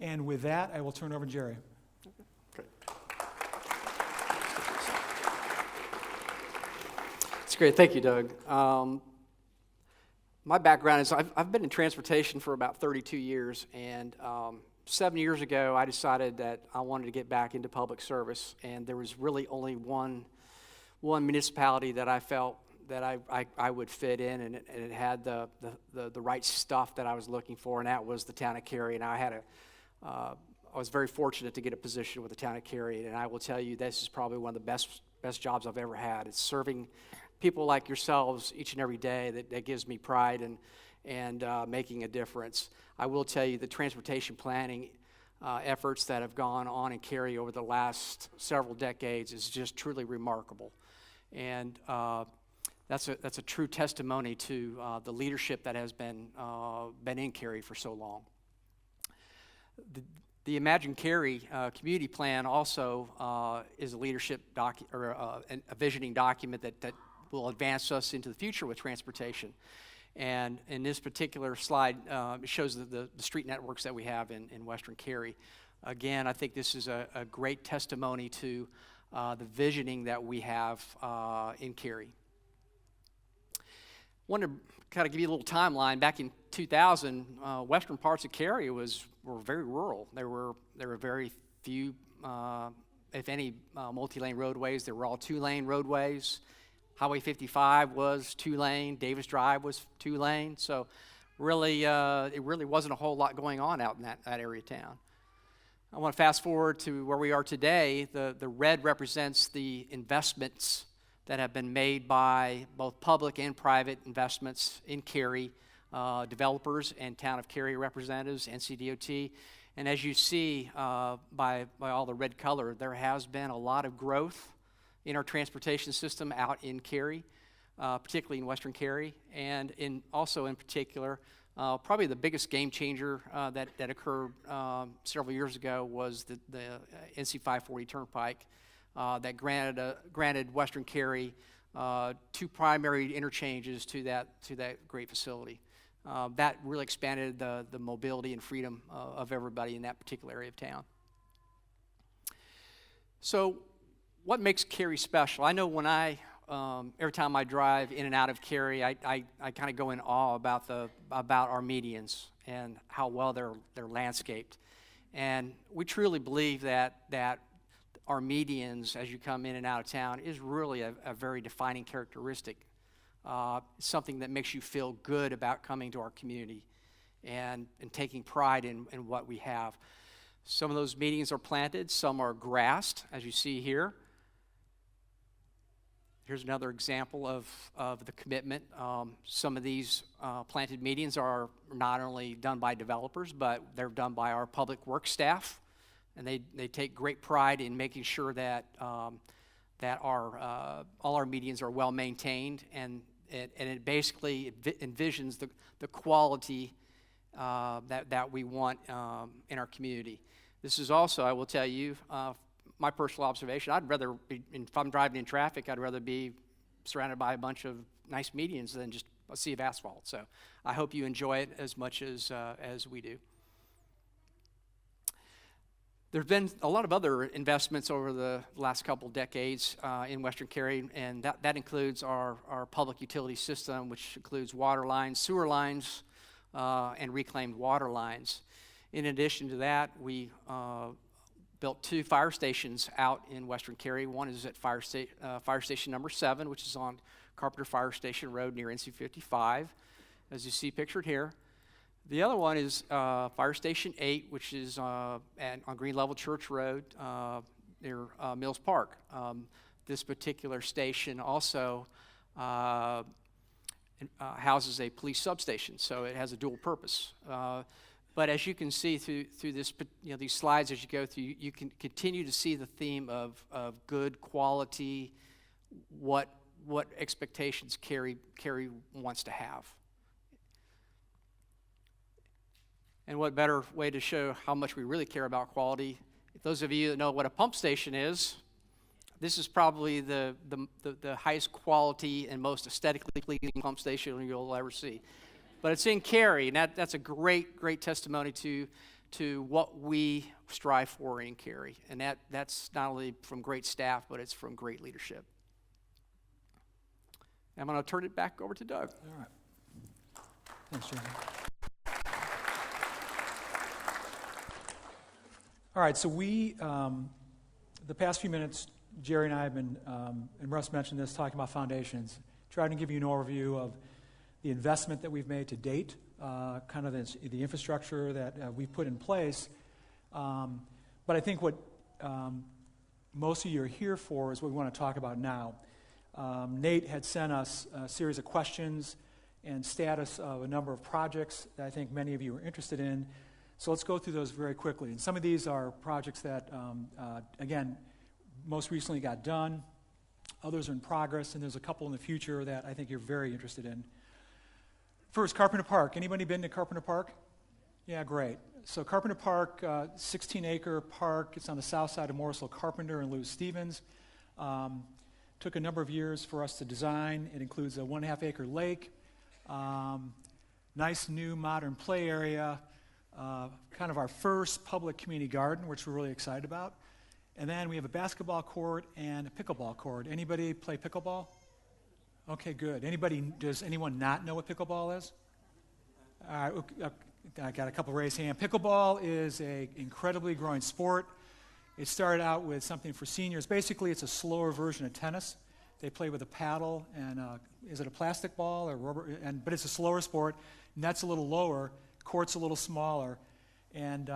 And with that, I will turn it over to Jerry. Great. It's great. Thank you, Doug. My background is I've been in transportation for about 32 years, and 7 years ago, I decided that I wanted to get back into public service, and there was really only one municipality that I felt that I would fit in, and it had the right stuff that I was looking for, and that was the town of Cary. And I was very fortunate to get a position with the town of Cary, and I will tell you, this is probably one of the best jobs I've ever had. It's serving people like yourselves each and every day that gives me pride and making a difference. I will tell you the transportation planning efforts that have gone on in Cary over the last several decades is just truly remarkable. And that's a true testimony to the leadership that has been in Cary for so long. The Imagine Cary community plan also is a leadership a visioning document that will advance us into the future with transportation. And in this particular slide, it shows the street networks that we have in Western Cary. Again, I think this is a great testimony to the visioning that we have in Cary. I wanted to kind of give you a little timeline. Back in 2000, western parts of Cary were very rural. There were very few, if any, multi-lane roadways. They were all two-lane roadways. Highway 55 was two-lane. Davis Drive was two-lane. So really, it really wasn't a whole lot going on out in that area of town. I want to fast forward to where we are today. The red represents the investments that have been made by both public and private investments in Cary, developers and town of Cary representatives, NCDOT. And as you see by all the red color, there has been a lot of growth in our transportation system out in Cary, particularly in Western Cary, and also in particular, probably the biggest game changer that occurred several years ago was the NC 540 Turnpike that granted Western Cary two primary interchanges to that great facility. That really expanded the mobility and freedom of everybody in that particular area of town. So, what makes Cary special? I know when every time I drive in and out of Cary, I kind of go in awe about our medians and how well they're landscaped. And we truly believe that our medians, as you come in and out of town, is really a very defining characteristic something that makes you feel good about coming to our community and taking pride in what we have. Some of those meetings are planted, some are grassed, as you see here. Here's another example of the commitment. Some of these planted meetings are not only done by developers, but they're done by our public works staff, and they take great pride in making sure that that all our meetings are well maintained, and it basically envisions the quality that we want in our community. This is also, I will tell you, my personal observation. I'd rather be, if I'm driving in traffic, I'd rather be surrounded by a bunch of nice medians than just a sea of asphalt. So I hope you enjoy it as much as we do. There's been a lot of other investments over the last couple decades in Western Cary, and that includes our public utility system, which includes water lines, sewer lines, and reclaimed water lines. In addition to that, we built 2 fire stations out in Western Cary. One is at fire station number 7, which is on Carpenter Fire Station Road near NC 55, as you see pictured here. The other one is Fire Station 8, which is on Green Level Church Road near Mills Park. This particular station also houses a police substation, so it has a dual purpose. But as you can see through this, these slides as you go through, you can continue to see the theme of good quality, what expectations Cary wants to have. And what better way to show how much we really care about quality? Those of you that know what a pump station is, this is probably the highest quality and most aesthetically pleasing pump station you'll ever see. But it's in Cary, and that's a great testimony to what we strive for in Cary. And that's not only from great staff, but it's from great leadership. I'm going to turn it back over to Doug. All right. Thanks, Jeremy. All right, so we, the past few minutes, Jerry and I have been, and Russ mentioned this, talking about foundations, trying to give you an overview of the investment that we've made to date, kind of the infrastructure that we've put in place. But I think what most of you are here for is what we want to talk about now. Nate had sent us a series of questions and status of a number of projects that I think many of you are interested in. So let's go through those very quickly. And some of these are projects that, again, most recently got done. Others are in progress, and there's a couple in the future that I think you're very interested in. First, Carpenter Park. Anybody been to Carpenter Park? Yeah, great. So Carpenter Park, 16-acre park. It's on the south side of Morrisville Carpenter and Lou Stevens. Took a number of years for us to design. It includes a 1.5-acre lake, nice new modern play area, kind of our first public community garden, which we're really excited about. And then we have a basketball court and a pickleball court. Anybody play pickleball? Okay, good. Does anyone not know what pickleball is? All right, I got a couple raised hands. Pickleball is an incredibly growing sport. It started out with something for seniors. Basically, it's a slower version of tennis. They play with a paddle, and is it a plastic ball or rubber? But it's a slower sport. Net's a little lower, court's a little smaller, and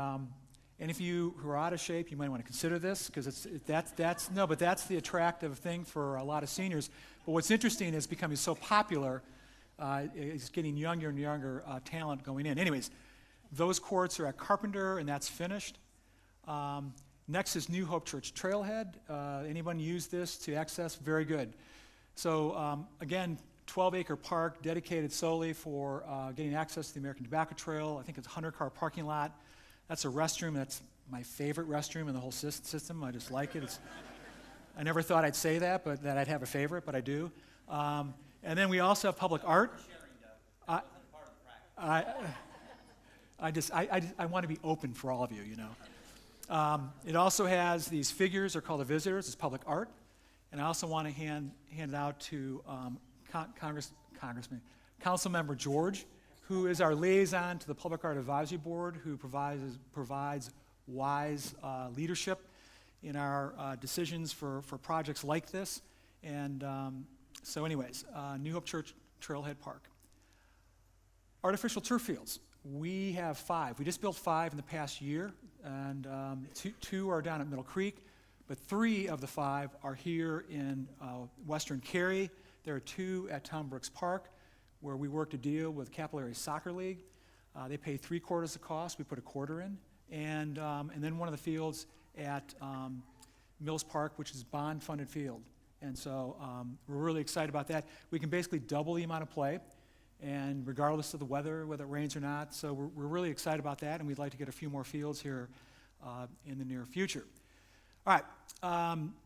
if you who are out of shape, you might want to consider this because that's the attractive thing for a lot of seniors. But what's interesting is becoming so popular, it's getting younger and younger talent going in. Anyways, those courts are at Carpenter, and that's finished. Next is New Hope Church Trailhead. Anyone use this to access? Very good. So again, 12-acre park dedicated solely for getting access to the American Tobacco Trail. I think it's a 100-car parking lot. That's a restroom. That's my favorite restroom in the whole system. I just like it. I never thought I'd say that, but that I'd have a favorite, but I do. And then we also have public art. I want to be open for all of you, you know. It also has these figures, they're called the visitors, it's public art. And I also want to hand it out to Councilmember George, who is our liaison to the Public Art Advisory Board, who provides wise leadership in our decisions for projects like this. And So anyways, New Hope Church Trailhead Park. Artificial turf fields. We have 5. We just built 5 in the past year, and two are down at Middle Creek, but 3 of the 5 are here in Western Cary. There are 2 at Tom Brooks Park, where we work to deal with Capillary Soccer League. They pay 3/4 the cost. We put a quarter in, and then one of the fields at Mills Park, which is bond-funded field. And so we're really excited about that. We can basically double the amount of play, and regardless of the weather, whether it rains or not. So we're really excited about that, and we'd like to get a few more fields here in the near future. All right,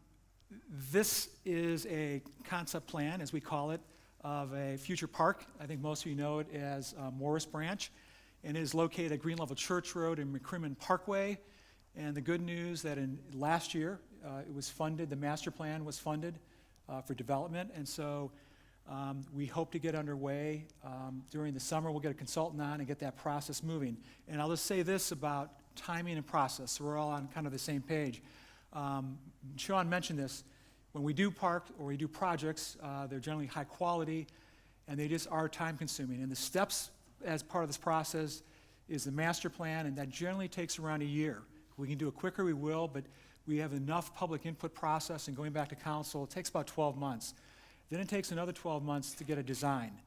this is a concept plan, as we call it, of a future park. I think most of you know it as Morris Branch, and it is located at Green Level Church Road and McCrimmon Parkway. And the good news that in last year, it was funded, the master plan was funded for development, and so we hope to get underway during the summer. We'll get a consultant on and get that process moving. And I'll just say this about timing and process, so we're all on kind of the same page. Sean mentioned this. When we do park or we do projects, they're generally high quality, and they just are time consuming. And the steps as part of this process is the master plan, and that generally takes around a year. If we can do it quicker, we will, but we have enough public input process and going back to council, it takes about 12 months. Then it takes another 12 months to get a design.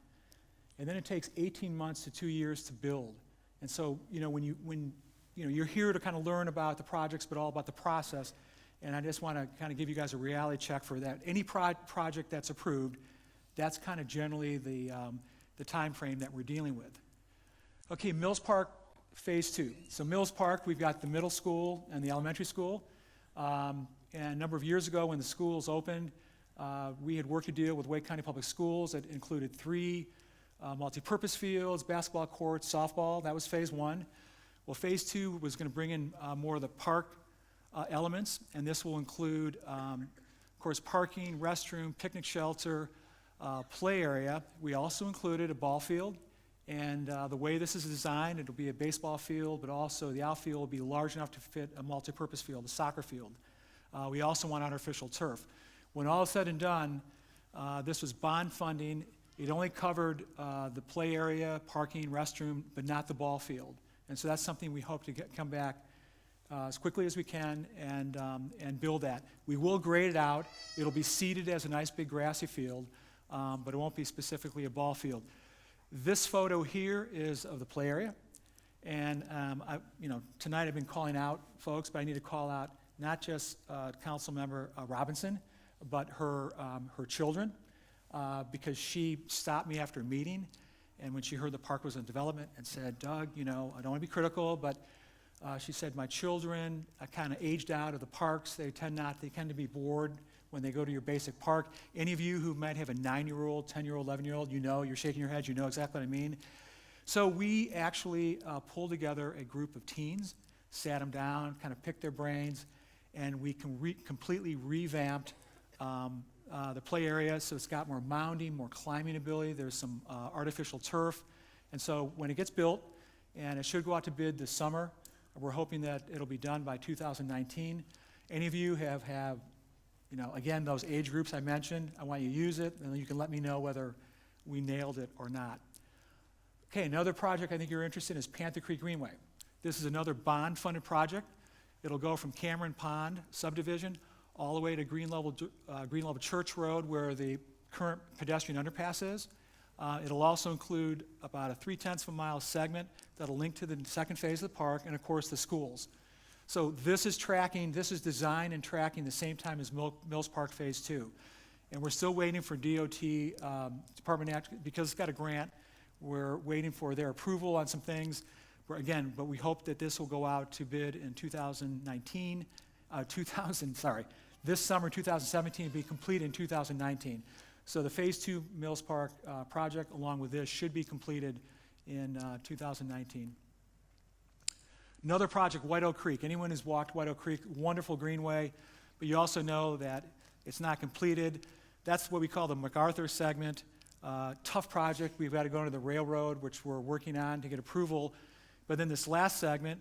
And then it takes 18 months to 2 years to build. And so, when you're here to kind of learn about the projects, but all about the process, and I just want to kind of give you guys a reality check for that. Any project that's approved, that's kind of generally the time frame that we're dealing with. Okay, Mills Park Phase 2. So Mills Park, we've got the middle school and the elementary school. And a number of years ago when the schools opened, we had worked to deal with Wake County Public Schools. That included 3 multi-purpose fields, basketball courts, softball. That was Phase 1. Well, Phase 2 was going to bring in more of the park elements, and this will include, of course, parking, restroom, picnic shelter, play area. We also included a ball field, and the way this is designed, it'll be a baseball field, but also the outfield will be large enough to fit a multi-purpose field, a soccer field. We also want artificial turf. When all is said and done, this was bond funding. It only covered the play area, parking, restroom, but not the ball field. And so that's something we hope to come back as quickly as we can and build that. We will grade it out. It'll be seeded as a nice big grassy field, but it won't be specifically a ball field. This photo here is of the play area, and tonight I've been calling out folks, but I need to call out not just Council Member Robinson, but her children, because she stopped me after a meeting, and when she heard the park was in development, and said, Doug, I don't want to be critical, but she said, my children kind of aged out of the parks. They tend to be bored when they go to your basic park. Any of you who might have a 9-year-old, 10-year-old, 11-year-old, you're shaking your heads, you know exactly what I mean. So we actually pulled together a group of teens, sat them down, kind of picked their brains, and we completely revamped the play area, so it's got more mounding, more climbing ability. There's some artificial turf. And so when it gets built, and it should go out to bid this summer, we're hoping that it'll be done by 2019. Any of you have again, those age groups I mentioned, I want you to use it, and then you can let me know whether we nailed it or not. Okay, another project I think you're interested in is Panther Creek Greenway. This is another bond-funded project. It'll go from Cameron Pond subdivision all the way to Green Level Church Road, where the current pedestrian underpass is. It'll also include about a 3/10 of a mile segment that'll link to the second phase of the park, and of course the schools. So this is designed and tracking the same time as Mills Park Phase 2. And we're still waiting for DOT, Department, because it's got a grant, we're waiting for their approval on some things. But we hope that this will go out to bid in 2019, this summer 2017, and be complete in 2019. So the Phase 2 Mills Park project, along with this, should be completed in 2019. Another project, White Oak Creek. Anyone who's walked White Oak Creek, wonderful greenway, but you also know that it's not completed. That's what we call the MacArthur segment. Tough project. We've got to go to the railroad, which we're working on to get approval. But then this last segment,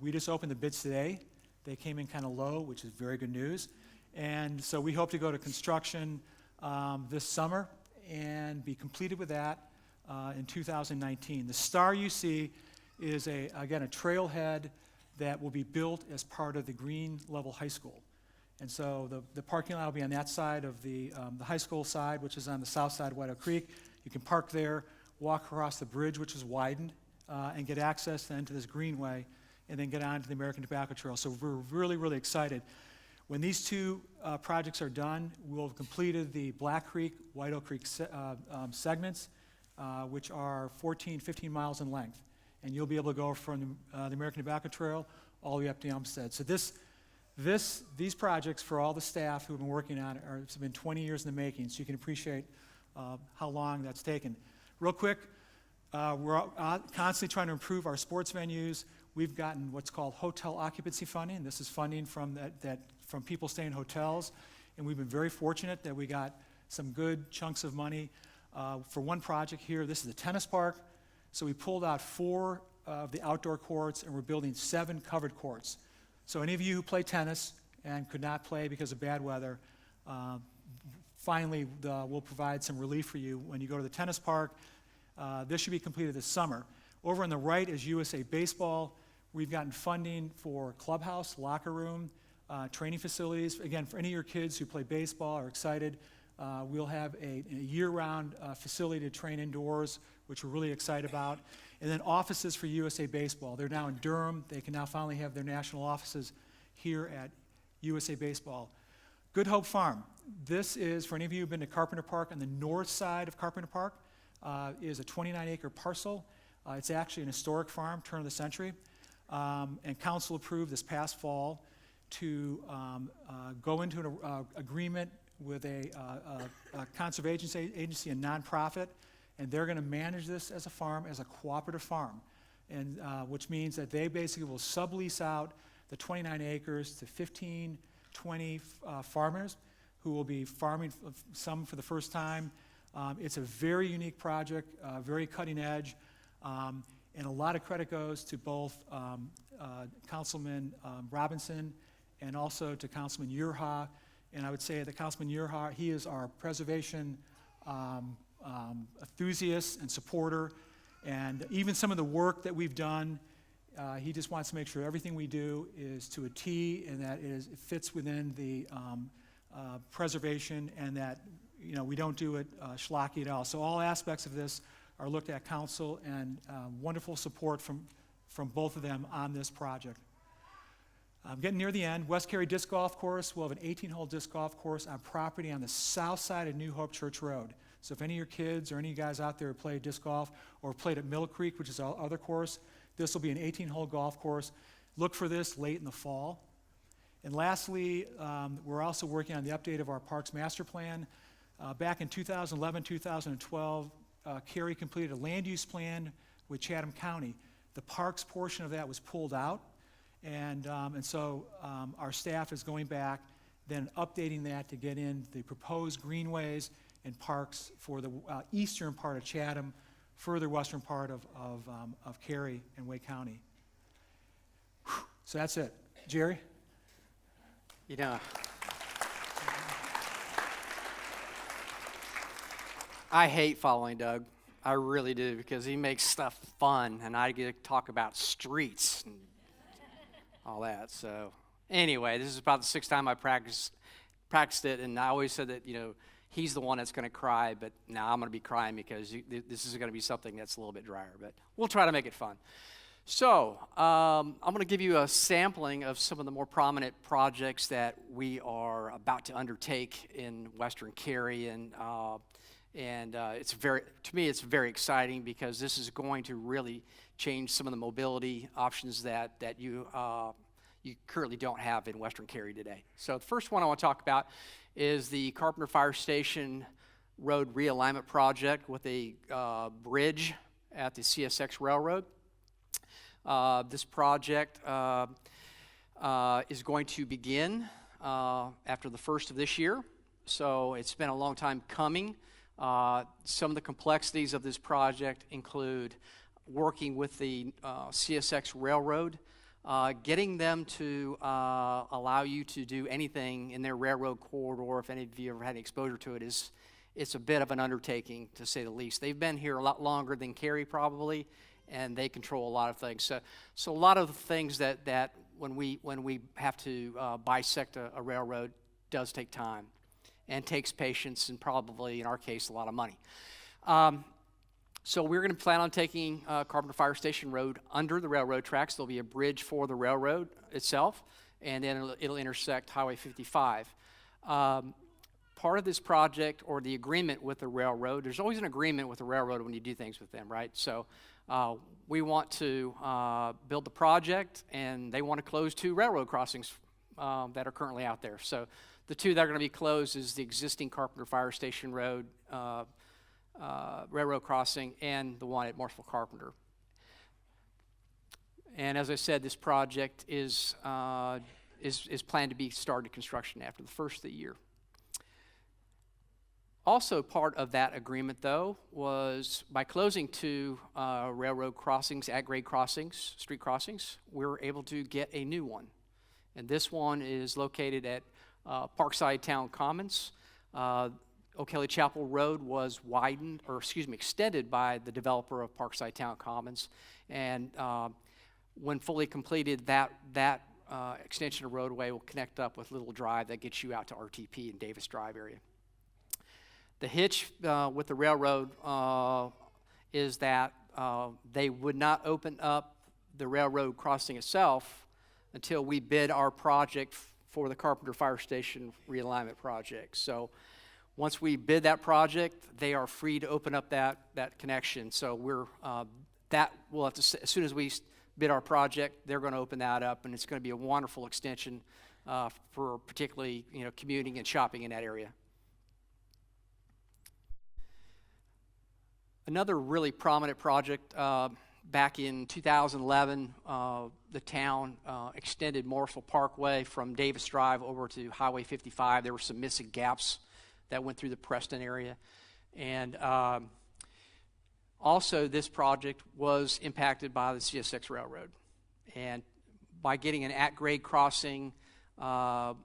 we just opened the bids today. They came in kind of low, which is very good news. And so we hope to go to construction this summer and be completed with that in 2019. The star you see is, again, a trailhead that will be built as part of the Green Level High School. And so the parking lot will be on that side of the high school side, which is on the south side of White Oak Creek. You can park there, walk across the bridge, which is widened, and get access then to this greenway, and then get on to the American Tobacco Trail. So we're really, really excited. When these two projects are done, we'll have completed the Black Creek, White Oak Creek segments, which are 14, 15 miles in length. And you'll be able to go from the American Tobacco Trail all the way up to Elmstead. So these projects, for all the staff who have been working on it, it's been 20 years in the making, so you can appreciate how long that's taken. Real quick, we're constantly trying to improve our sports venues. We've gotten what's called hotel occupancy funding. This is funding from from people staying in hotels, and we've been very fortunate that we got some good chunks of money for one project here. This is the tennis park. So we pulled out 4 of the outdoor courts, and we're building 7 covered courts. So any of you who play tennis and could not play because of bad weather, finally we'll provide some relief for you when you go to the tennis park. This should be completed this summer. Over on the right is USA Baseball. We've gotten funding for clubhouse, locker room, training facilities. Again, for any of your kids who play baseball or are excited, we'll have a year-round facility to train indoors, which we're really excited about. And then offices for USA Baseball. They're now in Durham. They can now finally have their national offices here at USA Baseball. Good Hope Farm. This is, for any of you who've been to Carpenter Park, on the north side of Carpenter Park, is a 29-acre parcel. It's actually an historic farm, turn of the century. And council approved this past fall to go into an agreement with a conservation agency, a nonprofit, and they're going to manage this as a farm, as a cooperative farm, and which means that they basically will sublease out the 29 acres to 15, 20 farmers who will be farming some for the first time. It's a very unique project, very cutting edge, and a lot of credit goes to both Councilman Robinson and also to Councilman Urha. And I would say that Councilman Urha, he is our preservation enthusiast and supporter. And even some of the work that we've done, he just wants to make sure everything we do is to a T and that it fits within the preservation, and that we don't do it schlocky at all. So all aspects of this are looked at council, and wonderful support from both of them on this project. I'm getting near the end. West Cary Disc Golf Course will have an 18-hole disc golf course on property on the south side of New Hope Church Road. So if any of your kids or any of you guys out there who play disc golf or played at Mill Creek, which is our other course, this will be an 18-hole golf course. Look for this late in the fall. And lastly, we're also working on the update of our Parks Master Plan. Back in 2011, 2012, Cary completed a land use plan with Chatham County. The parks portion of that was pulled out. And so our staff is going back, then updating that to get in the proposed greenways and parks for the eastern part of Chatham, further western part of Cary and Wake County. Whew. So that's it. Jerry? I hate following Doug. I really do, because he makes stuff fun, and I get to talk about streets and all that. So anyway, this is about the 6th time I practiced it, and I always said that, he's the one that's going to cry, but now I'm going to be crying because this is going to be something that's a little bit drier, but we'll try to make it fun. So I'm going to give you a sampling of some of the more prominent projects that we are about to undertake in Western Cary, and it's to me, it's very exciting because this is going to really change some of the mobility options that you currently don't have in Western Cary today. So the first one I want to talk about is the Carpenter Fire Station Road Realignment Project with a bridge at the CSX Railroad. This project is going to begin after the 1st of this year, so it's been a long time coming. Some of the complexities of this project include working with the CSX Railroad getting them to allow you to do anything in their railroad corridor, if any of you ever had any exposure to it, it's a bit of an undertaking, to say the least. They've been here a lot longer than Cary probably, and they control a lot of things. So a lot of the things that when we have to bisect a railroad does take time and takes patience and probably, in our case, a lot of money. So we're going to plan on taking Carpenter Fire Station Road under the railroad tracks. There'll be a bridge for the railroad itself, and then it'll intersect Highway 55. Part of this project, or the agreement with the railroad, there's always an agreement with the railroad when you do things with them, right? So we want to build the project, and they want to close 2 railroad crossings that are currently out there. So the 2 that are going to be closed is the existing Carpenter Fire Station Road railroad crossing and the one at Morrisville Carpenter. And as I said, this project is planned to be started construction after the first of the year. Also part of that agreement, though, was by closing 2 railroad crossings, at-grade crossings, street crossings, we were able to get a new one. And this one is located at Parkside Town Commons. O'Kelly Chapel Road was extended by the developer of Parkside Town Commons. And when fully completed, that extension of roadway will connect up with Little Drive that gets you out to RTP and Davis Drive area. The hitch with the railroad is that they would not open up the railroad crossing itself until we bid our project for the Carpenter Fire Station realignment project. So once we bid that project, they are free to open up that connection. So we'll have to, as soon as we bid our project, they're going to open that up, and it's going to be a wonderful extension for particularly commuting and shopping in that area. Another really prominent project, back in 2011, the town extended Morrisville Parkway from Davis Drive over to Highway 55. There were some missing gaps that went through the Preston area. And also this project was impacted by the CSX Railroad. And by getting an at-grade crossing at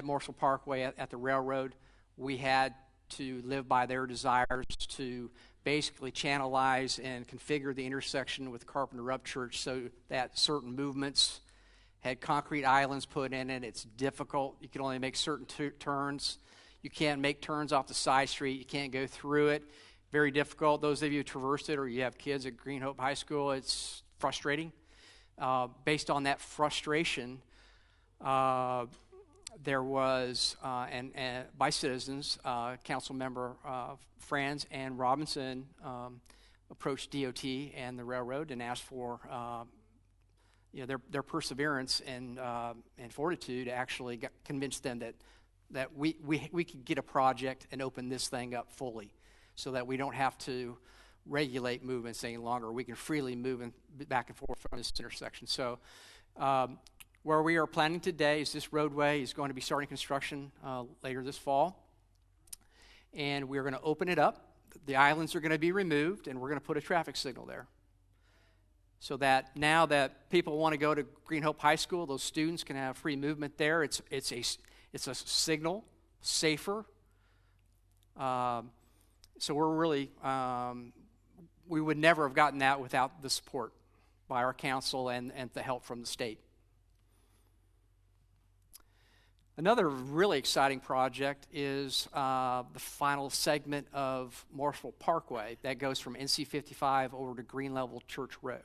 Morrisville Parkway at the railroad, we had to live by their desires to basically channelize and configure the intersection with Carpenter Upchurch so that certain movements had concrete islands put in it. It's difficult. You can only make certain turns. You can't make turns off the side street. You can't go through it. Very difficult. Those of you who traversed it or you have kids at Green Hope High School, it's frustrating. Based on that frustration, there was, and by citizens, council member Franz and Robinson approached DOT and the railroad and asked for their perseverance and fortitude to actually convince them that we could get a project and open this thing up fully so that we don't have to regulate movements any longer. We can freely move back and forth from this intersection. So where we are planning today is this roadway is going to be starting construction later this fall. And we're going to open it up. The islands are going to be removed, and we're going to put a traffic signal there. So that now that people want to go to Green Hope High School, those students can have free movement there. It's a signal, safer. So we're really, we would never have gotten that without the support by our council and the help from the state. Another really exciting project is the final segment of Morrisville Parkway that goes from NC 55 over to Green Level Church Road.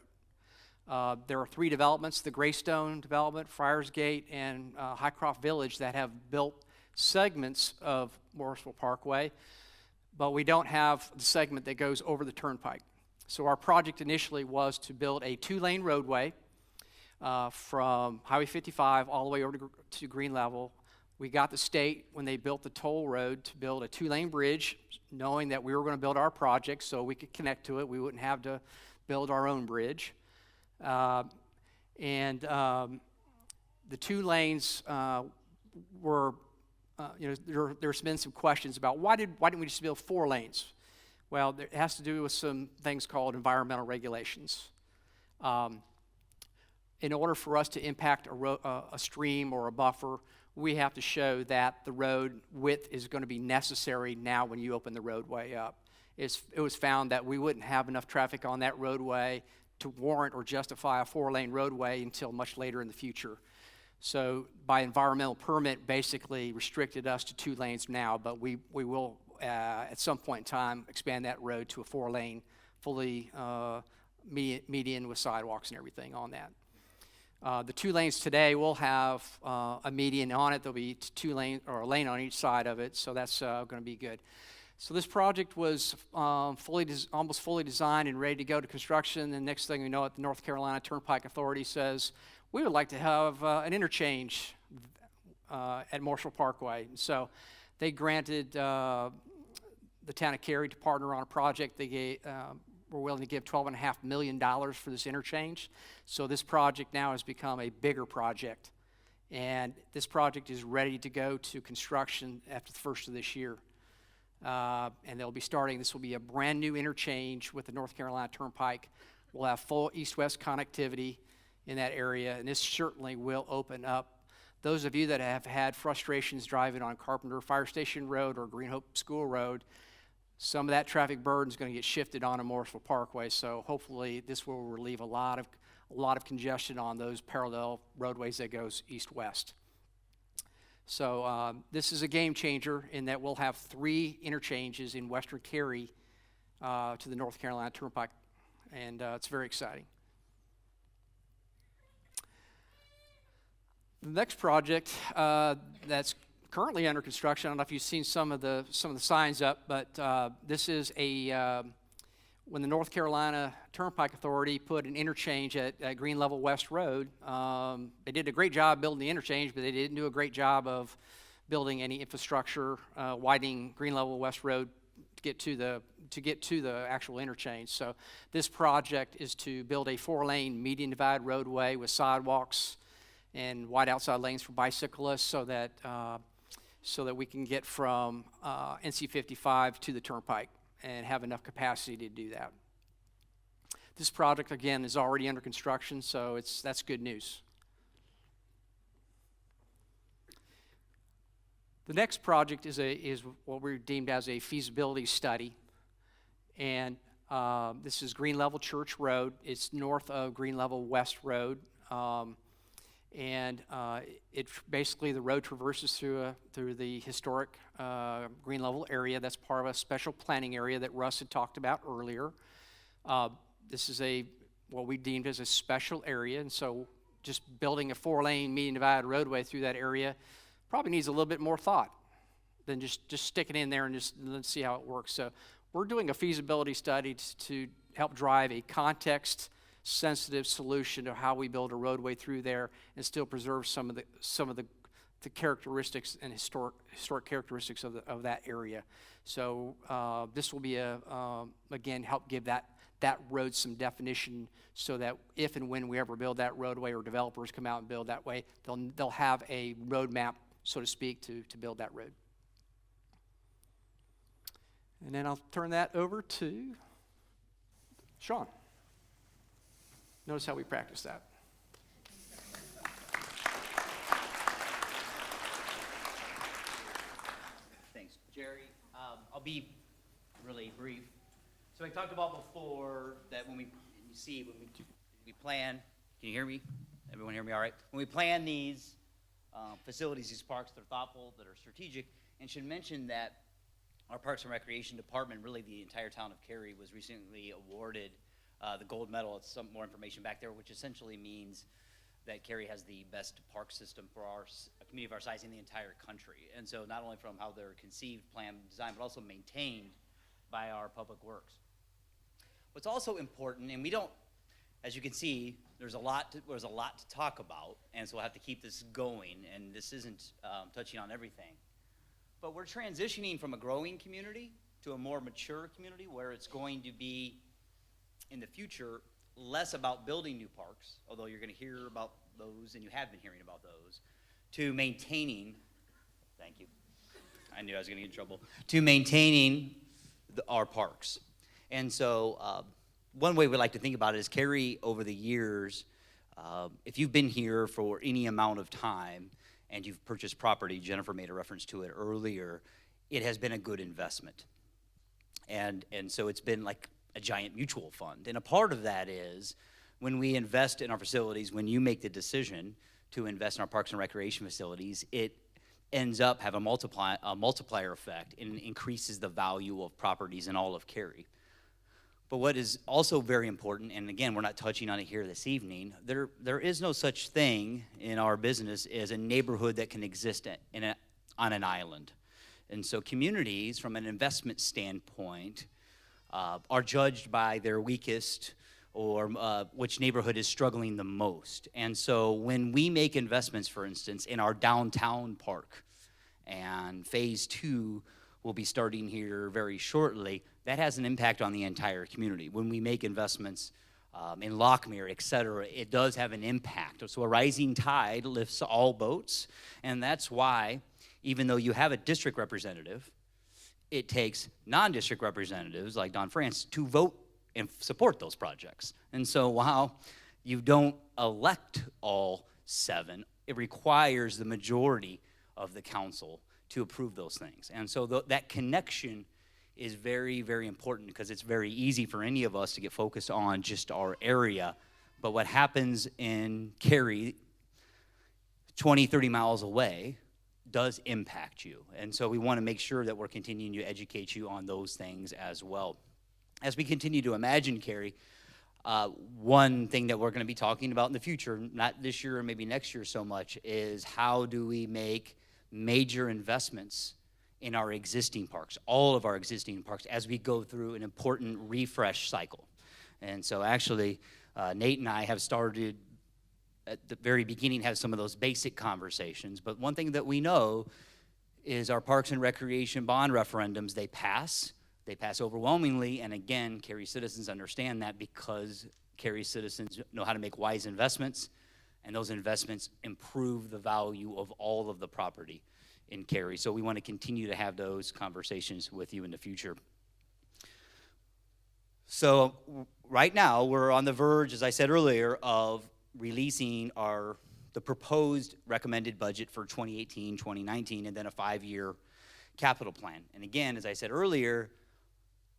There are 3 developments, the Greystone development, Friars Gate, and Highcroft Village that have built segments of Morrisville Parkway, but we don't have the segment that goes over the turnpike. So our project initially was to build a 2-lane roadway from Highway 55 all the way over to Green Level. We got the state, when they built the toll road, to build a 2-lane bridge, knowing that we were going to build our project so we could connect to it. We wouldn't have to build our own bridge. The 2 lanes were, there's been some questions about why didn't we just build 4 lanes? Well, it has to do with some things called environmental regulations. in order for us to impact a stream or a buffer, we have to show that the road width is going to be necessary now when you open the roadway up. It was found that we wouldn't have enough traffic on that roadway to warrant or justify a 4-lane roadway until much later in the future. So by environmental permit basically restricted us to 2 lanes now, but we will at some point in time expand that road to a 4-lane, fully median with sidewalks and everything on that. The 2 lanes today will have a median on it. There'll be 2 lanes or a lane on each side of it, so that's going to be good. So this project was almost fully designed and ready to go to construction. And next thing we know, the North Carolina Turnpike Authority says, we would like to have an interchange at Marshall Parkway. And so they granted the town of Cary to partner on a project. They were willing to give $12.5 million for this interchange. So this project now has become a bigger project. And this project is ready to go to construction after the first of this year. And they'll be starting, this will be a brand new interchange with the North Carolina Turnpike. We'll have full east-west connectivity in that area, and this certainly will open up those of you that have had frustrations driving on Carpenter Fire Station Road or Green Hope School Road. Some of that traffic burden is going to get shifted onto Morrisville Parkway, so hopefully this will relieve a lot of congestion on those parallel roadways that goes east-west. So this is a game changer in that we'll have 3 interchanges in western Cary to the North Carolina Turnpike, and it's very exciting. The next project that's currently under construction, I don't know if you've seen some of the signs up, but this is when the North Carolina Turnpike Authority put an interchange at Green Level West Road. They did a great job building the interchange, but they didn't do a great job of building any infrastructure, widening Green Level West Road to get to the actual interchange. So this project is to build a 4-lane median divide roadway with sidewalks and wide outside lanes for bicyclists, so that we can get from NC 55 to the Turnpike and have enough capacity to do that. This project, again, is already under construction, so that's good news. The next project is what we deemed as a feasibility study, and this is Green Level Church Road. It's north of Green Level West Road, and it basically, the road traverses through the historic Green Level area. That's part of a special planning area that Russ had talked about earlier. This is what we deemed as a special area, and so just building a 4-lane median divided roadway through that area probably needs a little bit more thought than just stick it in there and just let's see how it works. So we're doing a feasibility study to help drive a context-sensitive solution to how we build a roadway through there and still preserve some of the characteristics and historic characteristics of that area. So this will be again, help give that road some definition, so that if and when we ever build that roadway or developers come out and build that way, they'll have a roadmap, so to speak, to build that road. And then I'll turn that over to Sean. Notice how we practice that. Thanks, Jerry. I'll be really brief. So I talked about before that when we plan, can you hear me? Everyone hear me all right? When we plan these facilities, these parks, they're thoughtful, that are strategic, and should mention that our Parks and Recreation Department, really the entire town of Cary, was recently awarded the gold medal. It's some more information back there, which essentially means that Cary has the best park system for a community of our size in the entire country. And so not only from how they're conceived, planned, designed, but also maintained by our public works. What's also important, and we don't, as you can see, there's a lot to talk about, and so we'll have to keep this going, and this isn't touching on everything. But we're transitioning from a growing community to a more mature community where it's going to be, in the future, less about building new parks, although you're going to hear about those, and you have been hearing about those, to maintaining, thank you, I knew I was going to get in trouble, to maintaining our parks. And so one way we like to think about it is Cary, over the years, If you've been here for any amount of time and you've purchased property, Jennifer made a reference to it earlier, it has been a good investment. And so it's been like a giant mutual fund. And a part of that is when we invest in our facilities, when you make the decision to invest in our parks and recreation facilities, it ends up having a multiplier effect and increases the value of properties in all of Cary. But what is also very important, and again, we're not touching on it here this evening, there is no such thing in our business as a neighborhood that can exist on an island. And so communities, from an investment standpoint, are judged by their weakest or which neighborhood is struggling the most. And so when we make investments, for instance, in our downtown park, and phase 2 will be starting here very shortly, that has an impact on the entire community. When we make investments in Lockmere, et cetera, it does have an impact. So a rising tide lifts all boats, and that's why, even though you have a district representative, it takes non-district representatives like Don France to vote and support those projects. And so while you don't elect all 7, it requires the majority of the council to approve those things. And so that connection is very, very important, because it's very easy for any of us to get focused on just our area. But what happens in Cary, 20, 30 miles away, does impact you. And so we want to make sure that we're continuing to educate you on those things as well. As we continue to imagine Cary, one thing that we're going to be talking about in the future, not this year or maybe next year so much, is how do we make major investments in our existing parks, all of our existing parks, as we go through an important refresh cycle. And so actually, Nate and I have started at the very beginning, have some of those basic conversations. But one thing that we know is our parks and recreation bond referendums, they pass overwhelmingly. And again, Cary citizens understand that, because Cary citizens know how to make wise investments, and those investments improve the value of all of the property in Cary. So we want to continue to have those conversations with you in the future. So right now, we're on the verge, as I said earlier, of releasing the proposed recommended budget for 2018, 2019, and then a 5-year capital plan. And again, as I said earlier,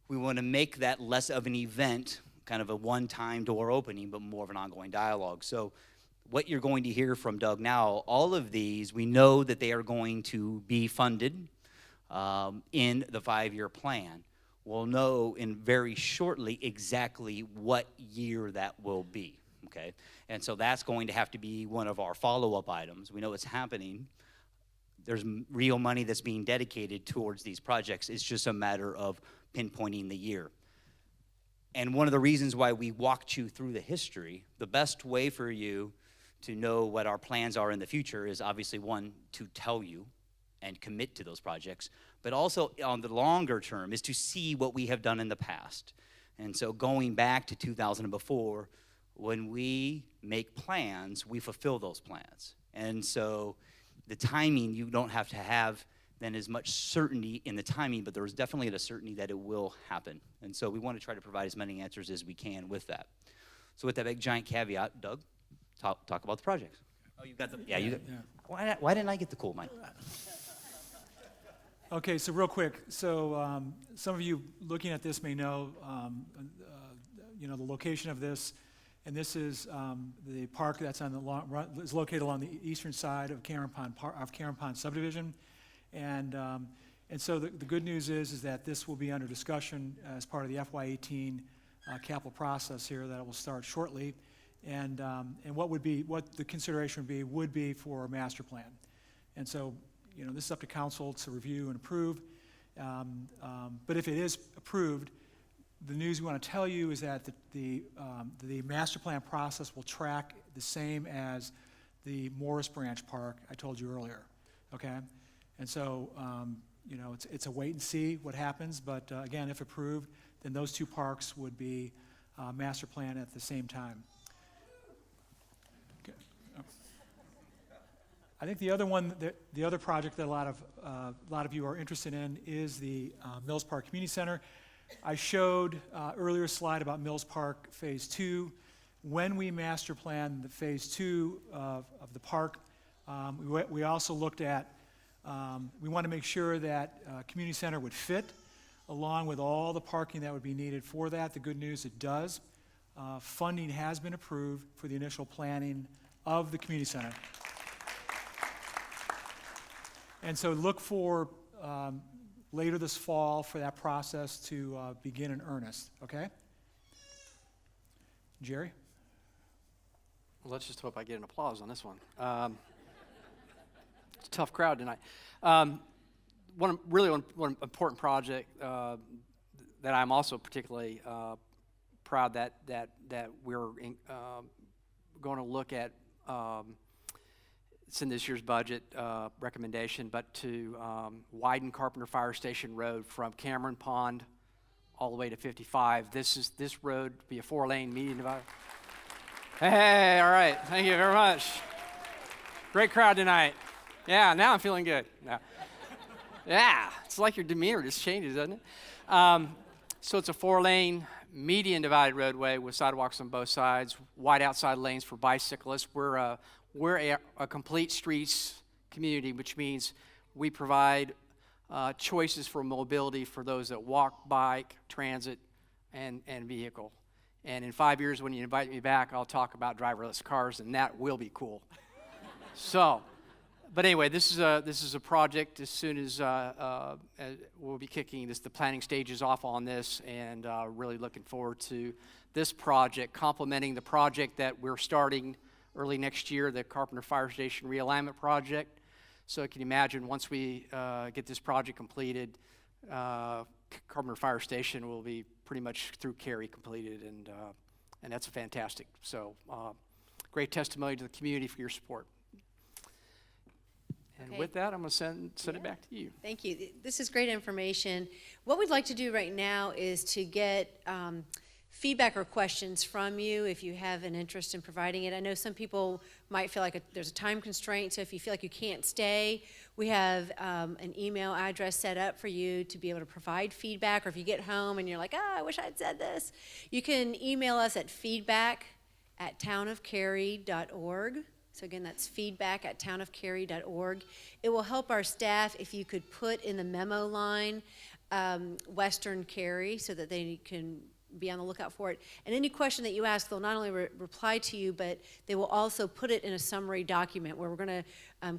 we want to make that less of an event, kind of a one-time door opening, but more of an ongoing dialogue. So what you're going to hear from Doug now, all of these, we know that they are going to be funded in the 5-year plan. We'll know in very shortly exactly what year that will be, okay? And so that's going to have to be one of our follow-up items. We know it's happening. There's real money that's being dedicated towards these projects. It's just a matter of pinpointing the year. And one of the reasons why we walked you through the history, the best way for you to know what our plans are in the future is obviously, one, to tell you and commit to those projects, but also on the longer term is to see what we have done in the past. And so going back to 2000 and before, when we make plans, we fulfill those plans. And so the timing, you don't have to have then as much certainty in the timing, but there's definitely a certainty that it will happen. And so we want to try to provide as many answers as we can with that. So with that big giant caveat, Doug, talk about the projects. Oh, you got the, yeah, you got, yeah. Why didn't I get the cool mic? Okay, so real quick, so some of you looking at this may know, the location of this, and this is the park that's on the is located along the eastern side of Cary Pond subdivision, and so the good news is that this will be under discussion as part of the FY18 capital process here that will start shortly, and what the consideration would be for a master plan, and so. This is up to council to review and approve. But if it is approved, the news we want to tell you is that the master plan process will track the same as the Morris Branch Park I told you earlier. Okay, and so it's a wait and see what happens. But again, if approved, then those two parks would be master plan at the same time. I think the other one, the other project that a lot of you are interested in is the Mills Park Community Center. I showed earlier slide about Mills Park Phase 2. when we master plan the phase 2 of the park, we also looked at, we want to make sure that community center would fit along with all the parking that would be needed for that. The good news, it does. Funding has been approved for the initial planning of the community center. And so look for later this fall for that process to begin in earnest, okay? Jerry? Well, let's just hope I get an applause on this one. It's a tough crowd tonight. One important project that I'm also particularly proud that we're going to look at. It's in this year's budget recommendation, but to widen Carpenter Fire Station Road from Cameron Pond all the way to 55. This road will be a 4-lane median divider. Hey, all right, thank you very much. Great crowd tonight. Yeah, now I'm feeling good. No. Yeah, it's like your demeanor just changes, doesn't it? So it's a 4-lane median divided roadway with sidewalks on both sides, wide outside lanes for bicyclists. We're a complete streets community, which means we provide choices for mobility for those that walk, bike, transit, and vehicle. And in 5 years, when you invite me back, I'll talk about driverless cars, and that will be cool. So, but anyway, this is a project. As soon as we'll be kicking the planning stages off on this, and really looking forward to this project, complementing the project that we're starting early next year, the Carpenter Fire Station Realignment Project. So you can imagine once we get this project completed, Carpenter Fire Station will be pretty much through Cary completed, and that's fantastic. So great testimony to the community for your support. And Okay. with that, I'm going to send it back to you. Thank you. This is great information. What we'd like to do right now is to get feedback or questions from you if you have an interest in providing it. I know some people might feel like there's a time constraint, so if you feel like you can't stay, we have an email address set up for you to be able to provide feedback, or if you get home and you're like, I wish I'd said this, you can email us at feedback@townofcary.org. So again, that's feedback@townofcary.org. It will help our staff if you could put in the memo line Western Cary so that they can be on the lookout for it. And any question that you ask, they'll not only reply to you, but they will also put it in a summary document where we're going to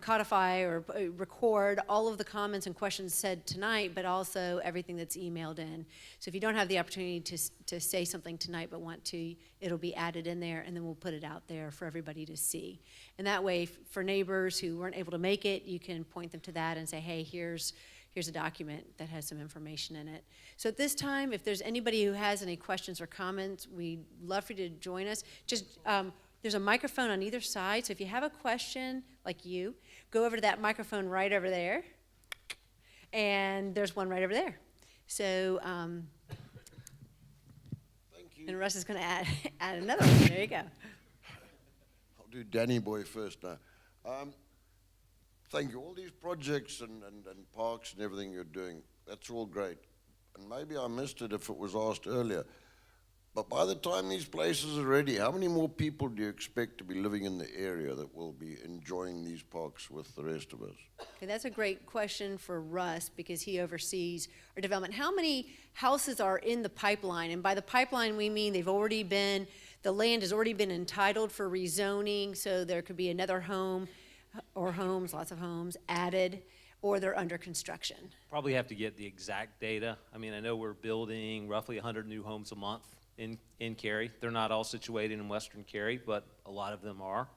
codify or record all of the comments and questions said tonight, but also everything that's emailed in. So if you don't have the opportunity to say something tonight but want to, it'll be added in there, and then we'll put it out there for everybody to see. And that way, for neighbors who weren't able to make it, you can point them to that and say, hey, here's a document that has some information in it. So at this time, if there's anybody who has any questions or comments, we'd love for you to join us. Just there's a microphone on either side, so if you have a question, like you, go over to that microphone right over there, and there's one right over there. So, Thank you. and Russ is going to add another one. There you go. I'll do Danny Boy first now. Thank you. All these projects and parks and everything you're doing, that's all great. And maybe I missed it if it was asked earlier. But by the time these places are ready, how many more people do you expect to be living in the area that will be enjoying these parks with the rest of us? Okay, that's a great question for Russ because he oversees our development. How many houses are in the pipeline? And by the pipeline, we mean the land has already been entitled for rezoning, so there could be another home or homes, lots of homes, added, or they're under construction. Probably have to get the exact data. I mean, I know we're building roughly 100 new homes a month in Cary. They're not all situated in Western Cary, but a lot of them are.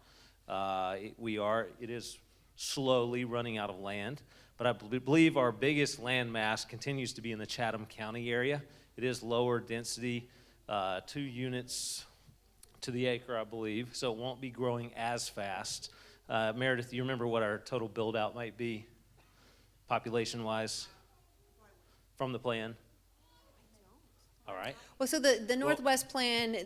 It is slowly running out of land, but I believe our biggest land mass continues to be in the Chatham County area. It is lower density, 2 units to the acre, I believe, so it won't be growing as fast. Meredith, you remember what our total build out might be, population-wise, from the plan? All right. Well, so the Northwest plan,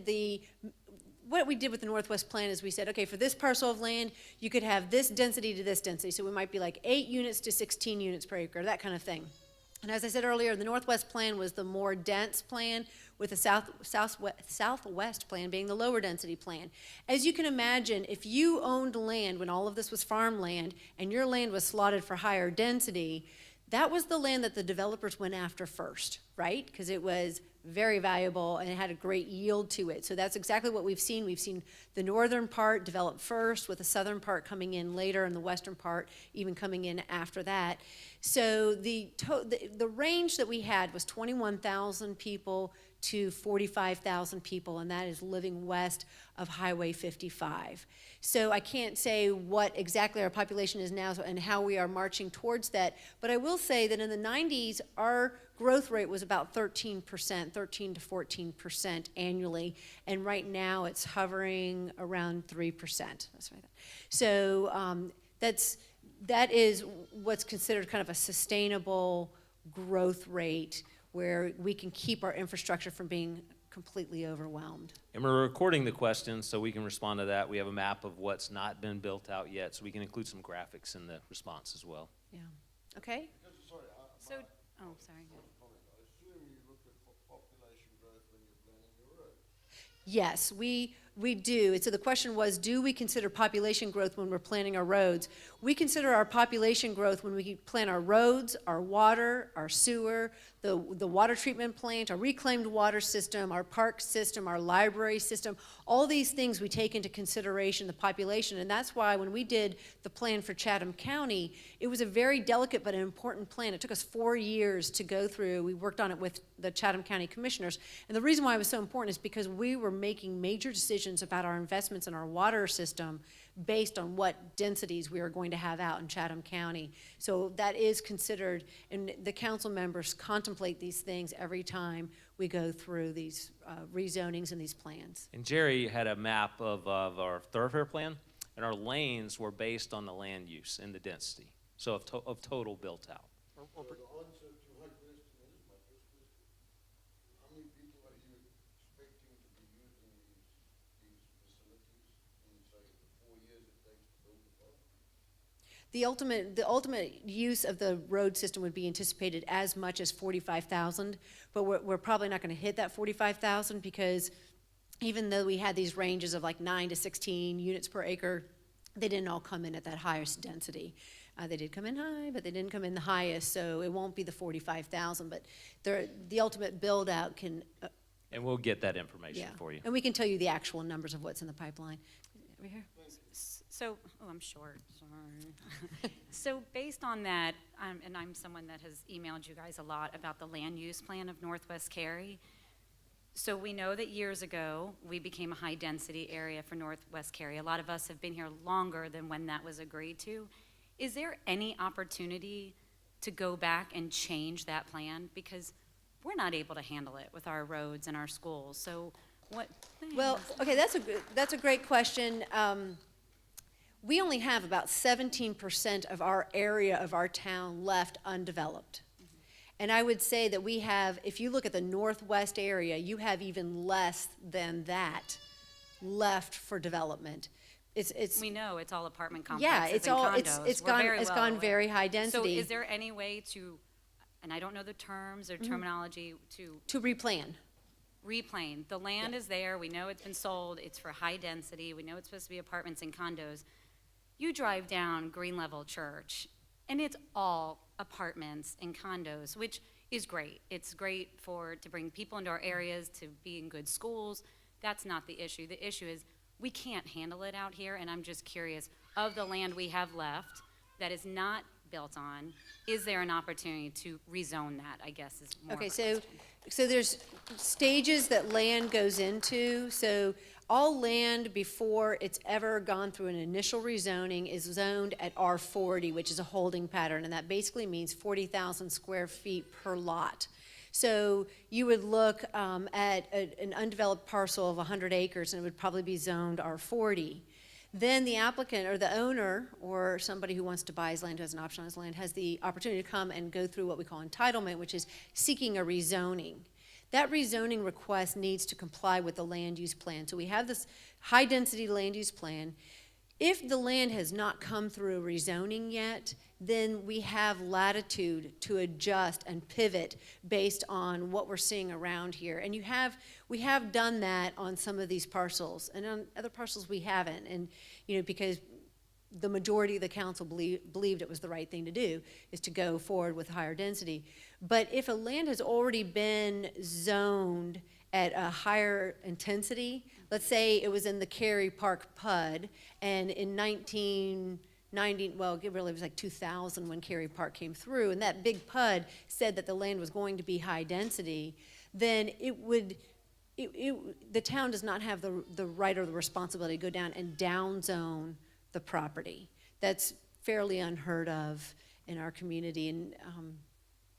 what we did with the Northwest plan is we said, okay, for this parcel of land, you could have this density to this density. So we might be like 8 units to 16 units per acre, that kind of thing. And as I said earlier, the Northwest plan was the more dense plan, with the Southwest plan being the lower density plan. As you can imagine, if you owned land when all of this was farmland and your land was slotted for higher density, that was the land that the developers went after first, right? Because it was very valuable and it had a great yield to it. So that's exactly what we've seen. We've seen the northern part develop first, with the southern part coming in later, and the western part even coming in after that. So the range that we had was 21,000 people to 45,000 people, and that is living west of Highway 55. So I can't say what exactly our population is now and how we are marching towards that, but I will say that in the 90s, our growth rate was about 13%, 13 to 14% annually, and right now it's hovering around 3%. That's right. So that is what's considered kind of a sustainable growth rate, where we can keep our infrastructure from being completely overwhelmed. And we're recording the questions so we can respond to that. We have a map of what's not been built out yet, so we can include some graphics in the response as well. Yeah. Okay? So, oh, sorry. Yes, we do. So the question was, do we consider population growth when we're planning our roads? We consider our population growth when we plan our roads, our water, our sewer, the water treatment plant, our reclaimed water system, our park system, our library system. All these things we take into consideration the population, and that's why when we did the plan for Chatham County, it was a very delicate but an important plan. It took us 4 years to go through. We worked on it with the Chatham County Commissioners, and the reason why it was so important is because we were making major decisions about our investments in our water system based on what densities we are going to have out in Chatham County. So that is considered, and the council members contemplate these things every time we go through these rezonings and these plans. And Jerry had a map of our thoroughfare plan, and our lanes were based on the land use and the density, so of total built out. The ultimate use of the road system would be anticipated as much as 45,000, but we're probably not going to hit that 45,000, because even though we had these ranges of like 9 to 16 units per acre, they didn't all come in at that highest density. They did come in high, but they didn't come in the highest, so it won't be the 45,000, but the ultimate build out can... and we'll get that information for you. And we can tell you the actual numbers of what's in the pipeline. Over here. So, oh, I'm short, sorry. So based on that, and I'm someone that has emailed you guys a lot about the land use plan of Northwest Cary. So we know that years ago, we became a high density area for Northwest Cary. A lot of us have been here longer than when that was agreed to. Is there any opportunity to go back and change that plan? Because we're not able to handle it with our roads and our schools, so what? Well, okay, that's a great question. We only have about 17% of our area of our town left undeveloped. And I would say that we have, if you look at the northwest area, you have even less than that left for development. We know it's all apartment complexes yeah, it's and all condos. it's gone very high density. So is there any way to, and I don't know the terms or terminology, to replan? Replane. The land is there. We know it's been sold. It's for high density. We know it's supposed to be apartments and condos. You drive down Green Level Church, and it's all apartments and condos, which is great. It's great to bring people into our areas, to be in good schools. That's not the issue. The issue is we can't handle it out here, and I'm just curious, of the land we have left that is not built on, is there an opportunity to rezone that, I guess is more Okay, of a question. so there's stages that land goes into. So all land before it's ever gone through an initial rezoning is zoned at R40, which is a holding pattern, and that basically means 40,000 square feet per lot. So you would look at an undeveloped parcel of 100 acres, and it would probably be zoned R40. Then the applicant or the owner or somebody who wants to buy his land, who has an option on his land, has the opportunity to come and go through what we call entitlement, which is seeking a rezoning. That rezoning request needs to comply with the land use plan. So we have this high-density land use plan. If the land has not come through rezoning yet, then we have latitude to adjust and pivot based on what we're seeing around here. And we have done that on some of these parcels, and on other parcels we haven't. And, because the majority of the council believed it was the right thing to do, is to go forward with higher density. But if a land has already been zoned at a higher intensity, let's say it was in the Cary Park PUD, and in 1990, well, it really was like 2000 when Cary Park came through, and that big PUD said that the land was going to be high density, then the town does not have the right or the responsibility to go down and downzone the property. That's fairly unheard of in our community, and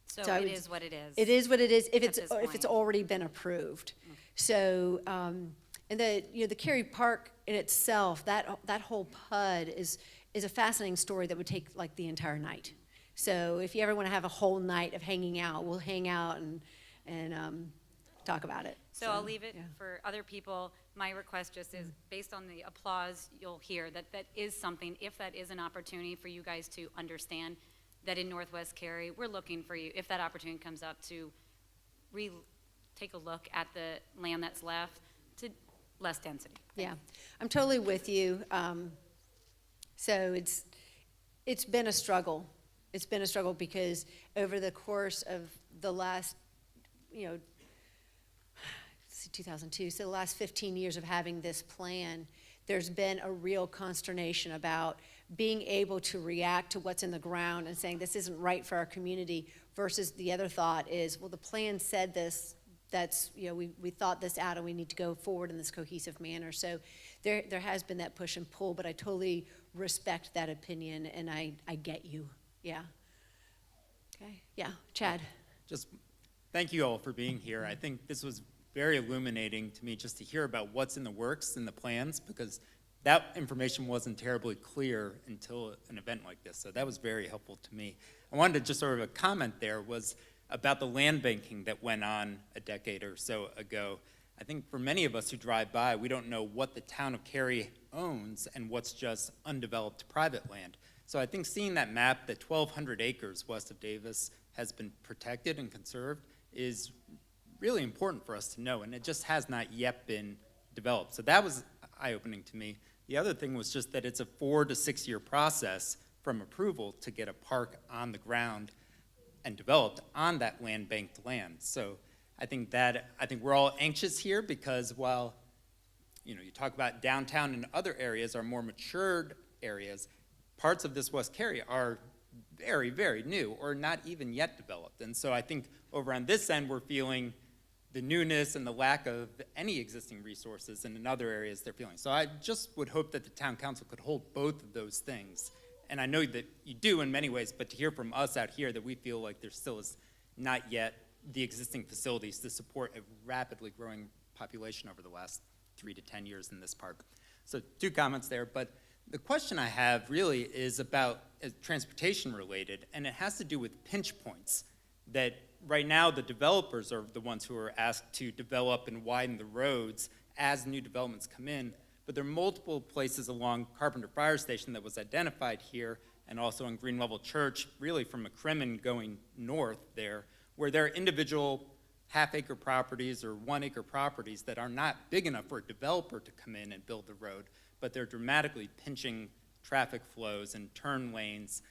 So it is what it is. It is what it is if at it's this if it's point. already been approved. So, and the Cary Park in itself, that whole PUD is a fascinating story that would take like the entire night. So if you ever want to have a whole night of hanging out, we'll hang out and talk about it. So I'll leave it yeah. for other people. My request just is, based on the applause you'll hear, that is something, if that is an opportunity for you guys to understand that in Northwest Cary, we're looking for you, if that opportunity comes up, to take a look at the land that's left to less density. Yeah, I'm totally with you. So it's been a struggle. It's been a struggle because over the course of the last, let's see, 2002, so the last 15 years of having this plan, there's been a real consternation about being able to react to what's in the ground and saying this isn't right for our community, versus the other thought is, well, the plan said this, that's, we thought this out and we need to go forward in this cohesive manner. So there has been that push and pull, but I totally respect that opinion and I get you. Yeah. Okay. Yeah. Chad. Just thank you all for being here. I think this was very illuminating to me just to hear about what's in the works and the plans, because that information wasn't terribly clear until an event like this. So that was very helpful to me. I wanted to just sort of a comment there was about the land banking that went on a decade or so ago. I think for many of us who drive by, we don't know what the town of Cary owns and what's just undeveloped private land. So I think seeing that map that 1,200 acres west of Davis has been protected and conserved is really important for us to know, and it just has not yet been developed. So that was eye-opening to me. The other thing was just that it's a 4 to 6 year process from approval to get a park on the ground and developed on that land banked land. So I think we're all anxious here because while you talk about downtown and other areas are more matured areas, parts of this West Cary are very, very new or not even yet developed. And so I think over on this end, we're feeling the newness and the lack of any existing resources, and in other areas they're feeling. So I just would hope that the town council could hold both of those things. And I know that you do in many ways, but to hear from us out here that we feel like there still is not yet the existing facilities to support a rapidly growing population over the last 3 to 10 years in this park. So 2 comments there, but the question I have really is about transportation related, and it has to do with pinch points that right now the developers are the ones who are asked to develop and widen the roads as new developments come in, but there are multiple places along Carpenter Fire Station that was identified here and also in Green Level Church, really from McCrimmon going north there, where there are individual half-acre properties or 1-acre properties that are not big enough for a developer to come in and build the road, but they're dramatically pinching traffic flows and turn lanes,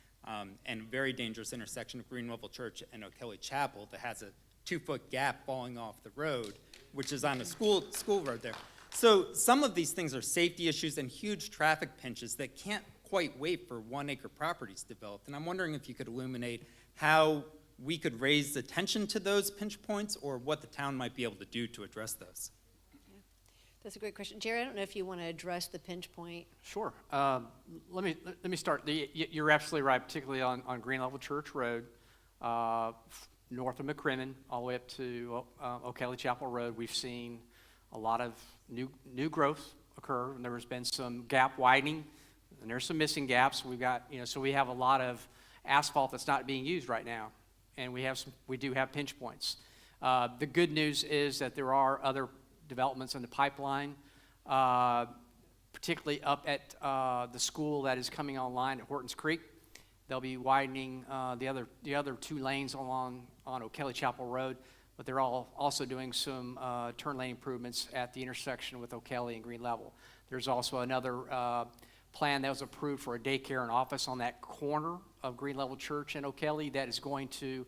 and very dangerous intersection of Green Level Church and O'Kelly Chapel that has a 2-foot gap falling off the road, which is on a school road there. So some of these things are safety issues and huge traffic pinches that can't quite wait for 1-acre properties developed. And I'm wondering if you could illuminate how we could raise attention to those pinch points or what the town might be able to do to address those. That's a great question. Jerry, I don't know if you want to address the pinch point. Sure. Let me start. You're absolutely right, particularly on Green Level Church Road, north of McCrimmon, all the way up to O'Kelly Chapel Road. We've seen a lot of new growth occur, and there's been some gap widening, and there's some missing gaps. We've got, so we have a lot of asphalt that's not being used right now, and we do have pinch points. The good news is that there are other developments in the pipeline. particularly up at the school that is coming online at Hortons Creek. They'll be widening the other 2 lanes along on O'Kelly Chapel Road, but they're also doing some turn lane improvements at the intersection with O'Kelly and Green Level. There's also another plan that was approved for a daycare and office on that corner of Green Level Church and O'Kelly that is going to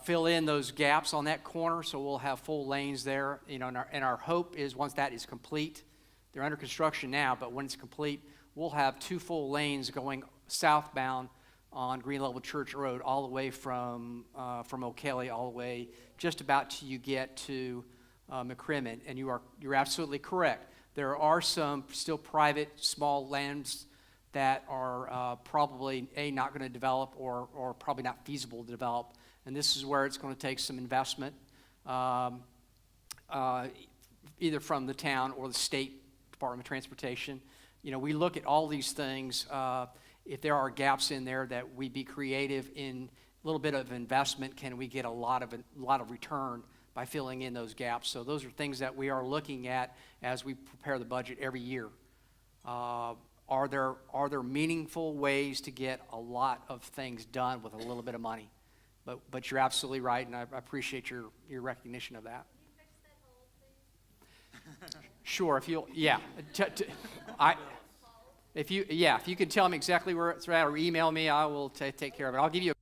fill in those gaps on that corner, so we'll have full lanes there. You know, and our hope is once that is complete, they're under construction now, but when it's complete, we'll have 2 full lanes going southbound on Green Level Church Road, all the way from O'Kelly, all the way just about till you get to McCrimmon. And you're absolutely correct. There are some still private small lands that are probably not going to develop or probably not feasible to develop. And this is where it's going to take some investment, either from the town or the state Department of Transportation. You know, we look at all these things. If there are gaps in there, that we be creative in a little bit of investment. Can we get a lot of return by filling in those gaps? So those are things that we are looking at as we prepare the budget every year. Are there meaningful ways to get a lot of things done with a little bit of money? But you're absolutely right, and I appreciate your recognition of that. Sure, if you'll, yeah. If you could tell me exactly where it's at or email me, I will take care of it. I'll give you a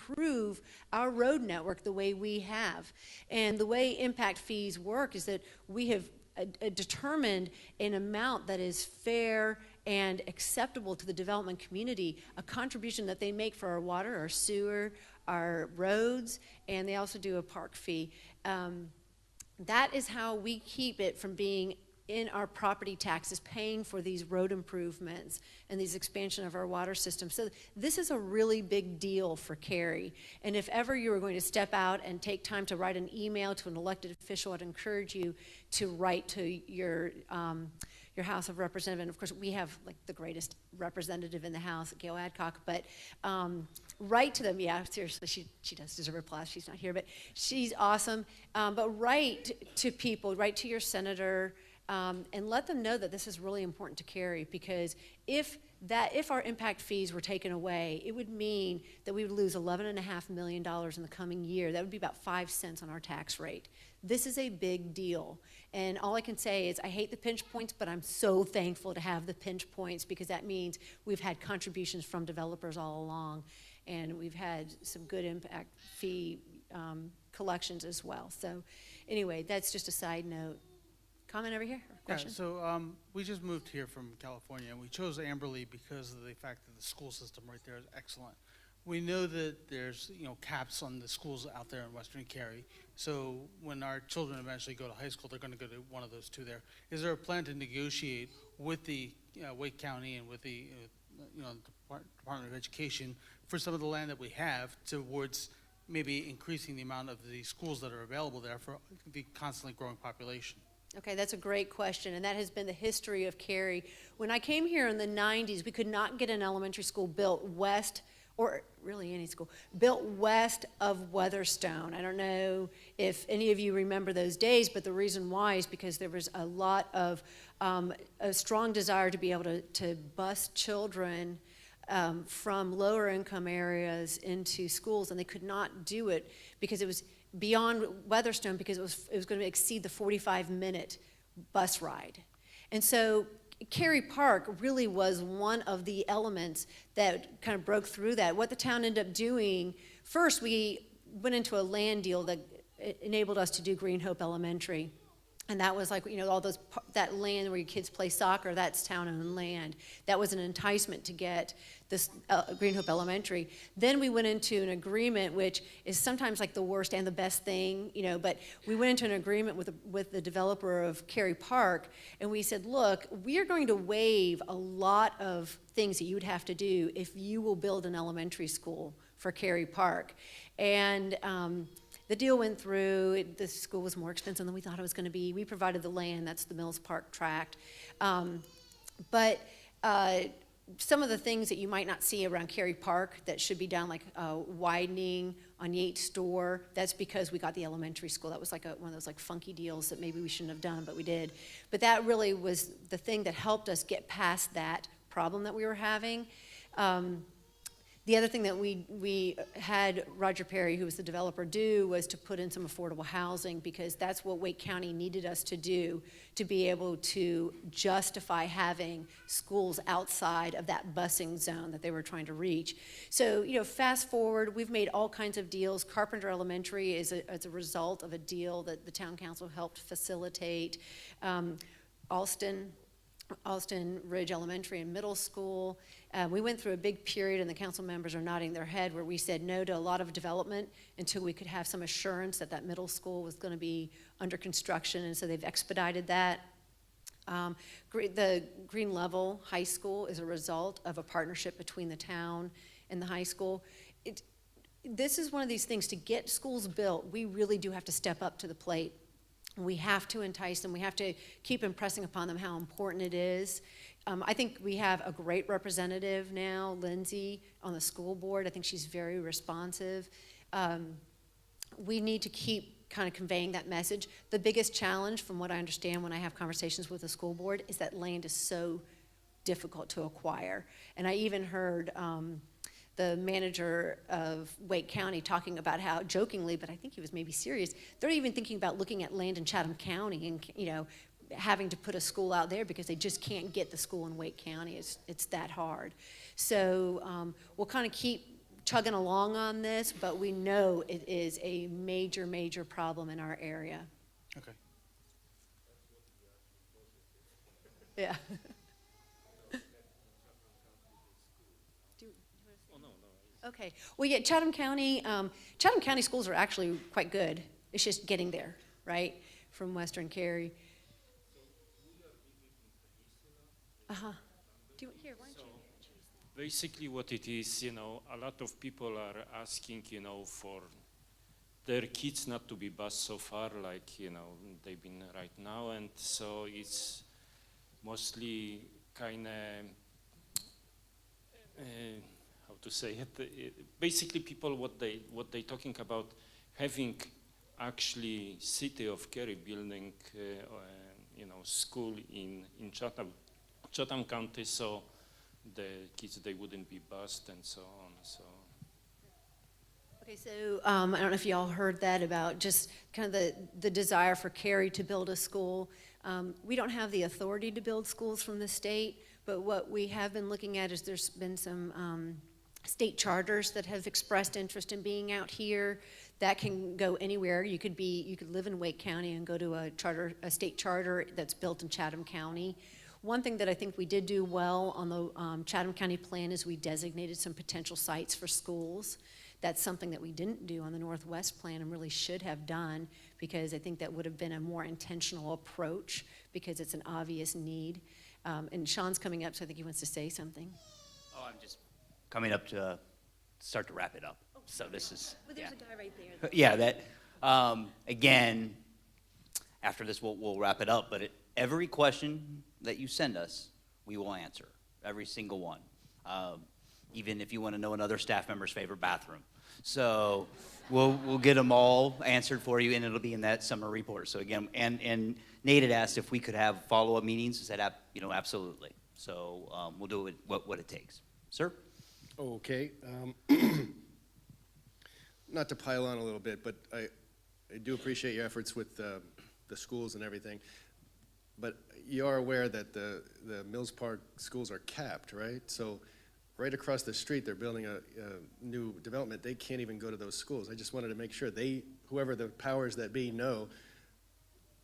improve our road network the way we have. And the way impact fees work is that we have determined an amount that is fair and acceptable to the development community, a contribution that they make for our water, our sewer, our roads, and they also do a park fee. That is how we keep it from being in our property taxes, paying for these road improvements and these expansion of our water system. So this is a really big deal for Cary. And if ever you were going to step out and take time to write an email to an elected official, I'd encourage you to write to your House of Representatives. And of course, we have like the greatest representative in the House, Gail Adcock, but write to them. Yeah, seriously, she does deserve applause. She's not here, but she's awesome. But write to people, write to your senator, and let them know that this is really important to Cary, because if our impact fees were taken away, it would mean that we would lose $11.5 million in the coming year. That would be about 5 cents on our tax rate. This is a big deal. And all I can say is I hate the pinch points, but I'm so thankful to have the pinch points, because that means we've had contributions from developers all along, and we've had some good impact fee collections as well. So anyway, that's just a side note. Comment over here? Or question? Yeah, so we just moved here from California, and we chose Amberley because of the fact that the school system right there is excellent. We know that there's, caps on the schools out there in Western Cary. So when our children eventually go to high school, they're going to go to one of those two there. Is there a plan to negotiate with the Wake County and with the, Department of Education for some of the land that we have towards maybe increasing the amount of the schools that are available there for the constantly growing population? Okay, that's a great question, and that has been the history of Cary. When I came here in the 90s, we could not get an elementary school built west, or really any school, built west of Weatherstone. I don't know if any of you remember those days, but the reason why is because there was a lot of, a strong desire to be able to bus children from lower income areas into schools, and they could not do it because it was beyond Weatherstone, because it was going to exceed the 45-minute bus ride. And so Cary Park really was one of the elements that kind of broke through that. What the town ended up doing, first we went into a land deal that enabled us to do Green Hope Elementary. And that was like, all those, that land where your kids play soccer, that's town-owned land. That was an enticement to get this Green Hope Elementary. Then we went into an agreement, which is sometimes like the worst and the best thing, but we went into an agreement with the developer of Cary Park, and we said, look, we are going to waive a lot of things that you would have to do if you will build an elementary school for Cary Park. And the deal went through. The school was more expensive than we thought it was going to be. We provided the land. That's the Mills Park tract. But some of the things that you might not see around Cary Park that should be done, like widening on Yates Store, that's because we got the elementary school. That was like one of those like funky deals that maybe we shouldn't have done, but we did. But that really was the thing that helped us get past that problem that we were having. The other thing that we had Roger Perry, who was the developer, do was to put in some affordable housing, because that's what Wake County needed us to do to be able to justify having schools outside of that busing zone that they were trying to reach. So, fast forward, we've made all kinds of deals. Carpenter Elementary is a result of a deal that the town council helped facilitate. Alston Ridge Elementary and Middle School. We went through a big period, and the council members are nodding their head, where we said no to a lot of development until we could have some assurance that that middle school was going to be under construction, and so they've expedited that. The Green Level High School is a result of a partnership between the town and the high school. This is one of these things, to get schools built, we really do have to step up to the plate. We have to entice them. We have to keep impressing upon them how important it is. I think we have a great representative now, Lindsay, on the school board. I think she's very responsive. We need to keep kind of conveying that message. The biggest challenge, from what I understand when I have conversations with the school board, is that land is so difficult to acquire. And I even heard the manager of Wake County talking about how, jokingly, but I think he was maybe serious, they're even thinking about looking at land in Chatham County and, having to put a school out there because they just can't get the school in Wake County. It's that hard. So we'll kind of keep chugging along on this, but we know it is a major, major problem in our area. Okay. Yeah. Okay. Well, yeah, Chatham County schools are actually quite good. It's just getting there, right, from Western Cary. Uh-huh. Here, why don't you? Basically what it is, a lot of people are asking, for their kids not to be bused so far, like, they've been right now. And so it's mostly kind of, how to say it, basically people, what they talking about, having actually city of Cary building, school in Chatham County, so the kids, they wouldn't be bused and so on. So. Okay, so I don't know if y'all heard that about just kind of the desire for Cary to build a school. We don't have the authority to build schools from the state, but what we have been looking at is there's been some state charters that have expressed interest in being out here. That can go anywhere. You could live in Wake County and go to a state charter that's built in Chatham County. One thing that I think we did do well on the Chatham County plan is we designated some potential sites for schools. That's something that we didn't do on the Northwest plan and really should have done, because I think that would have been a more intentional approach, because it's an obvious need. And Sean's coming up, so I think he wants to say something. Oh, I'm just coming up to start to wrap it up. So this is, But there's yeah. a guy right there. Yeah, that, again, after this, we'll wrap it up, but every question that you send us, we will answer, every single one. Even if you want to know another staff member's favorite bathroom. So we'll get them all answered for you, and it'll be in that summer report. So again, and Nate had asked if we could have follow-up meetings. I said, absolutely. So we'll do it what it takes. Sir? Okay. Not to pile on a little bit, but I do appreciate your efforts with the schools and everything. But you are aware that the Mills Park schools are capped, right? So right across the street, they're building a new development. They can't even go to those schools. I just wanted to make sure whoever the powers that be know,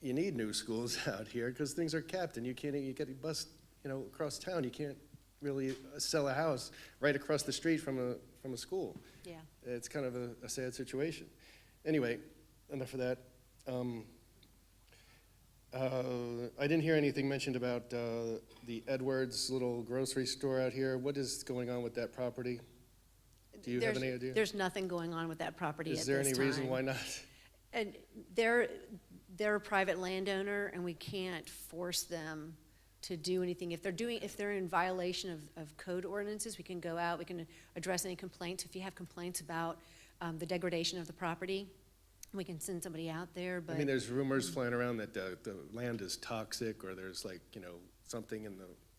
you need new schools out here because things are capped, and you get a bus, across town. You can't really sell a house right across the street from a school. Yeah. It's kind of a sad situation. Anyway, enough of that. I didn't hear anything mentioned about the Edwards little grocery store out here. What is going on with that property? Do you have any idea? There's nothing going on with that property at this Is there any time. reason why not? And they're a private landowner, and we can't force them to do anything. If they're in violation of code ordinances, we can go out, we can address any complaints. If you have complaints about the degradation of the property, we can send somebody out there, but. I mean, there's rumors flying around that the land is toxic, or there's something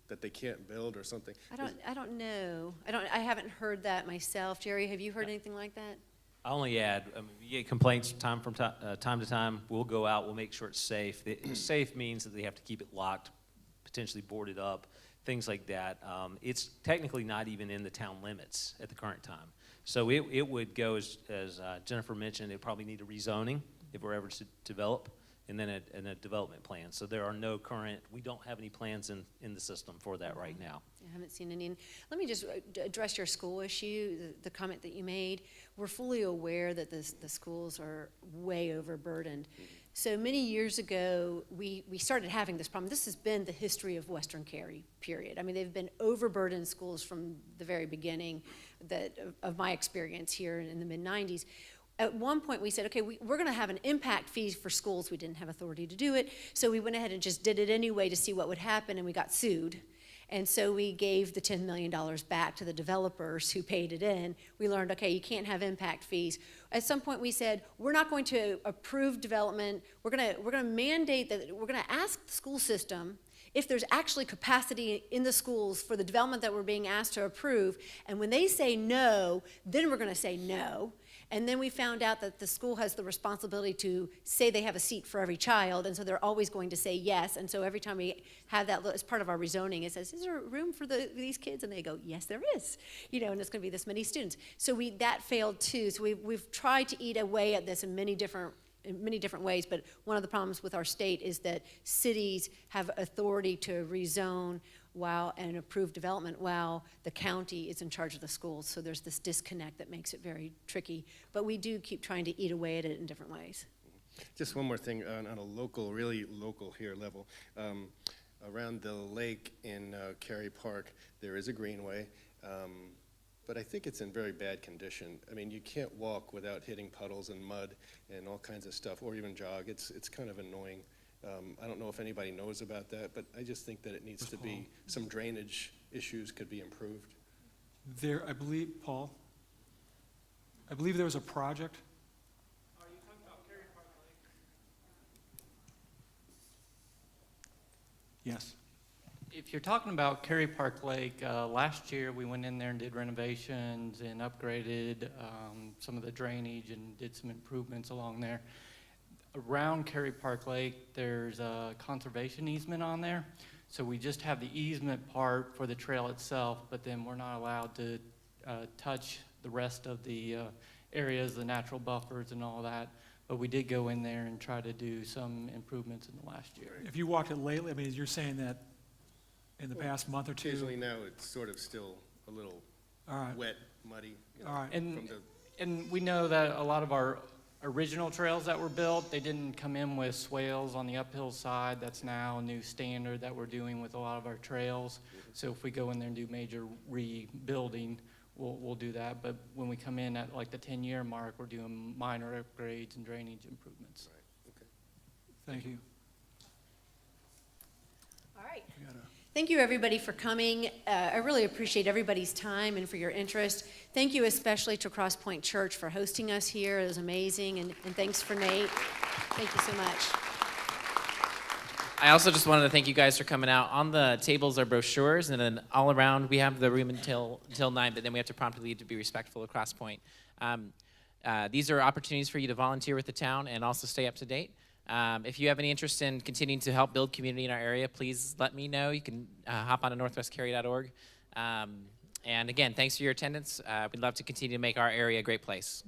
that they can't build or something. I don't know. I haven't heard that myself. Jerry, have you heard anything like that? I'll only add, you get complaints time to time. We'll go out, we'll make sure it's safe. Safe means that they have to keep it locked, potentially boarded up, things like that. It's technically not even in the town limits at the current time. So it would go, as Jennifer mentioned, it probably need a rezoning if we're ever to develop, and then a development plan. So there are we don't have any plans in the system for that right now. I haven't seen any. Let me just address your school issue, the comment that you made. We're fully aware that the schools are way overburdened. So many years ago, we started having this problem. This has been the history of Western Cary, period. I mean, they've been overburdened schools from the very beginning of my experience here in the mid-90s. At one point, we said, okay, we're going to have an impact fee for schools. We didn't have authority to do it, so we went ahead and just did it anyway to see what would happen, and we got sued. And so we gave the $10 million back to the developers who paid it in. We learned, okay, you can't have impact fees. At some point, we said, we're not going to approve development. We're going to mandate that we're going to ask the school system if there's actually capacity in the schools for the development that we're being asked to approve. And when they say no, then we're going to say no. And then we found out that the school has the responsibility to say they have a seat for every child, and so they're always going to say yes. And so every time we have that, as part of our rezoning, it says, is there room for these kids? And they go, yes, there is. And it's going to be this many students. So that failed too. So we've tried to eat away at this in many different ways, but one of the problems with our state is that cities have authority to rezone and approve development while the county is in charge of the schools. So there's this disconnect that makes it very tricky. But we do keep trying to eat away at it in different ways. Just one more thing on a really local here level. Around the lake in Cary Park, there is a greenway, but I think it's in very bad condition. I mean, you can't walk without hitting puddles and mud and all kinds of stuff, or even jog. It's kind of annoying. I don't know if anybody knows about that, but I just think that it needs to be, some drainage issues could be improved. I believe, Paul, there was a project. Are you talking about Cary Park Lake? Yes. If you're talking about Cary Park Lake, last year we went in there and did renovations and upgraded some of the drainage and did some improvements along there. Around Cary Park Lake, there's a conservation easement on there. So we just have the easement part for the trail itself, but then we're not allowed to touch the rest of the areas, the natural buffers and all that. But we did go in there and try to do some improvements in the last year. If you walked it lately, I mean, you're saying that in the past month or two? Occasionally now, it's sort of still a little All right. wet, muddy. You know, All right. And we know that a lot of our original trails that were built, they didn't come in with swales on the uphill side. That's now a new standard that we're doing with a lot of our trails. So if we go in there and do major rebuilding, we'll do that. But when we come in at like the 10-year mark, we're doing minor upgrades and drainage improvements. Right. Okay. Thank you. All right. Thank you, everybody, for coming. I really appreciate everybody's time and for your interest. Thank you especially to Crosspointe Church for hosting us here. It was amazing, and thanks for Nate. Thank you so much. I also just wanted to thank you guys for coming out. On the tables are brochures, and then all around we have the room until 9, but then we have to promptly leave to be respectful of Crosspointe. These are opportunities for you to volunteer with the town and also stay up to date. If you have any interest in continuing to help build community in our area, please let me know. You can hop on to northwestcary.org. And again, thanks for your attendance. We'd love to continue to make our area a great place.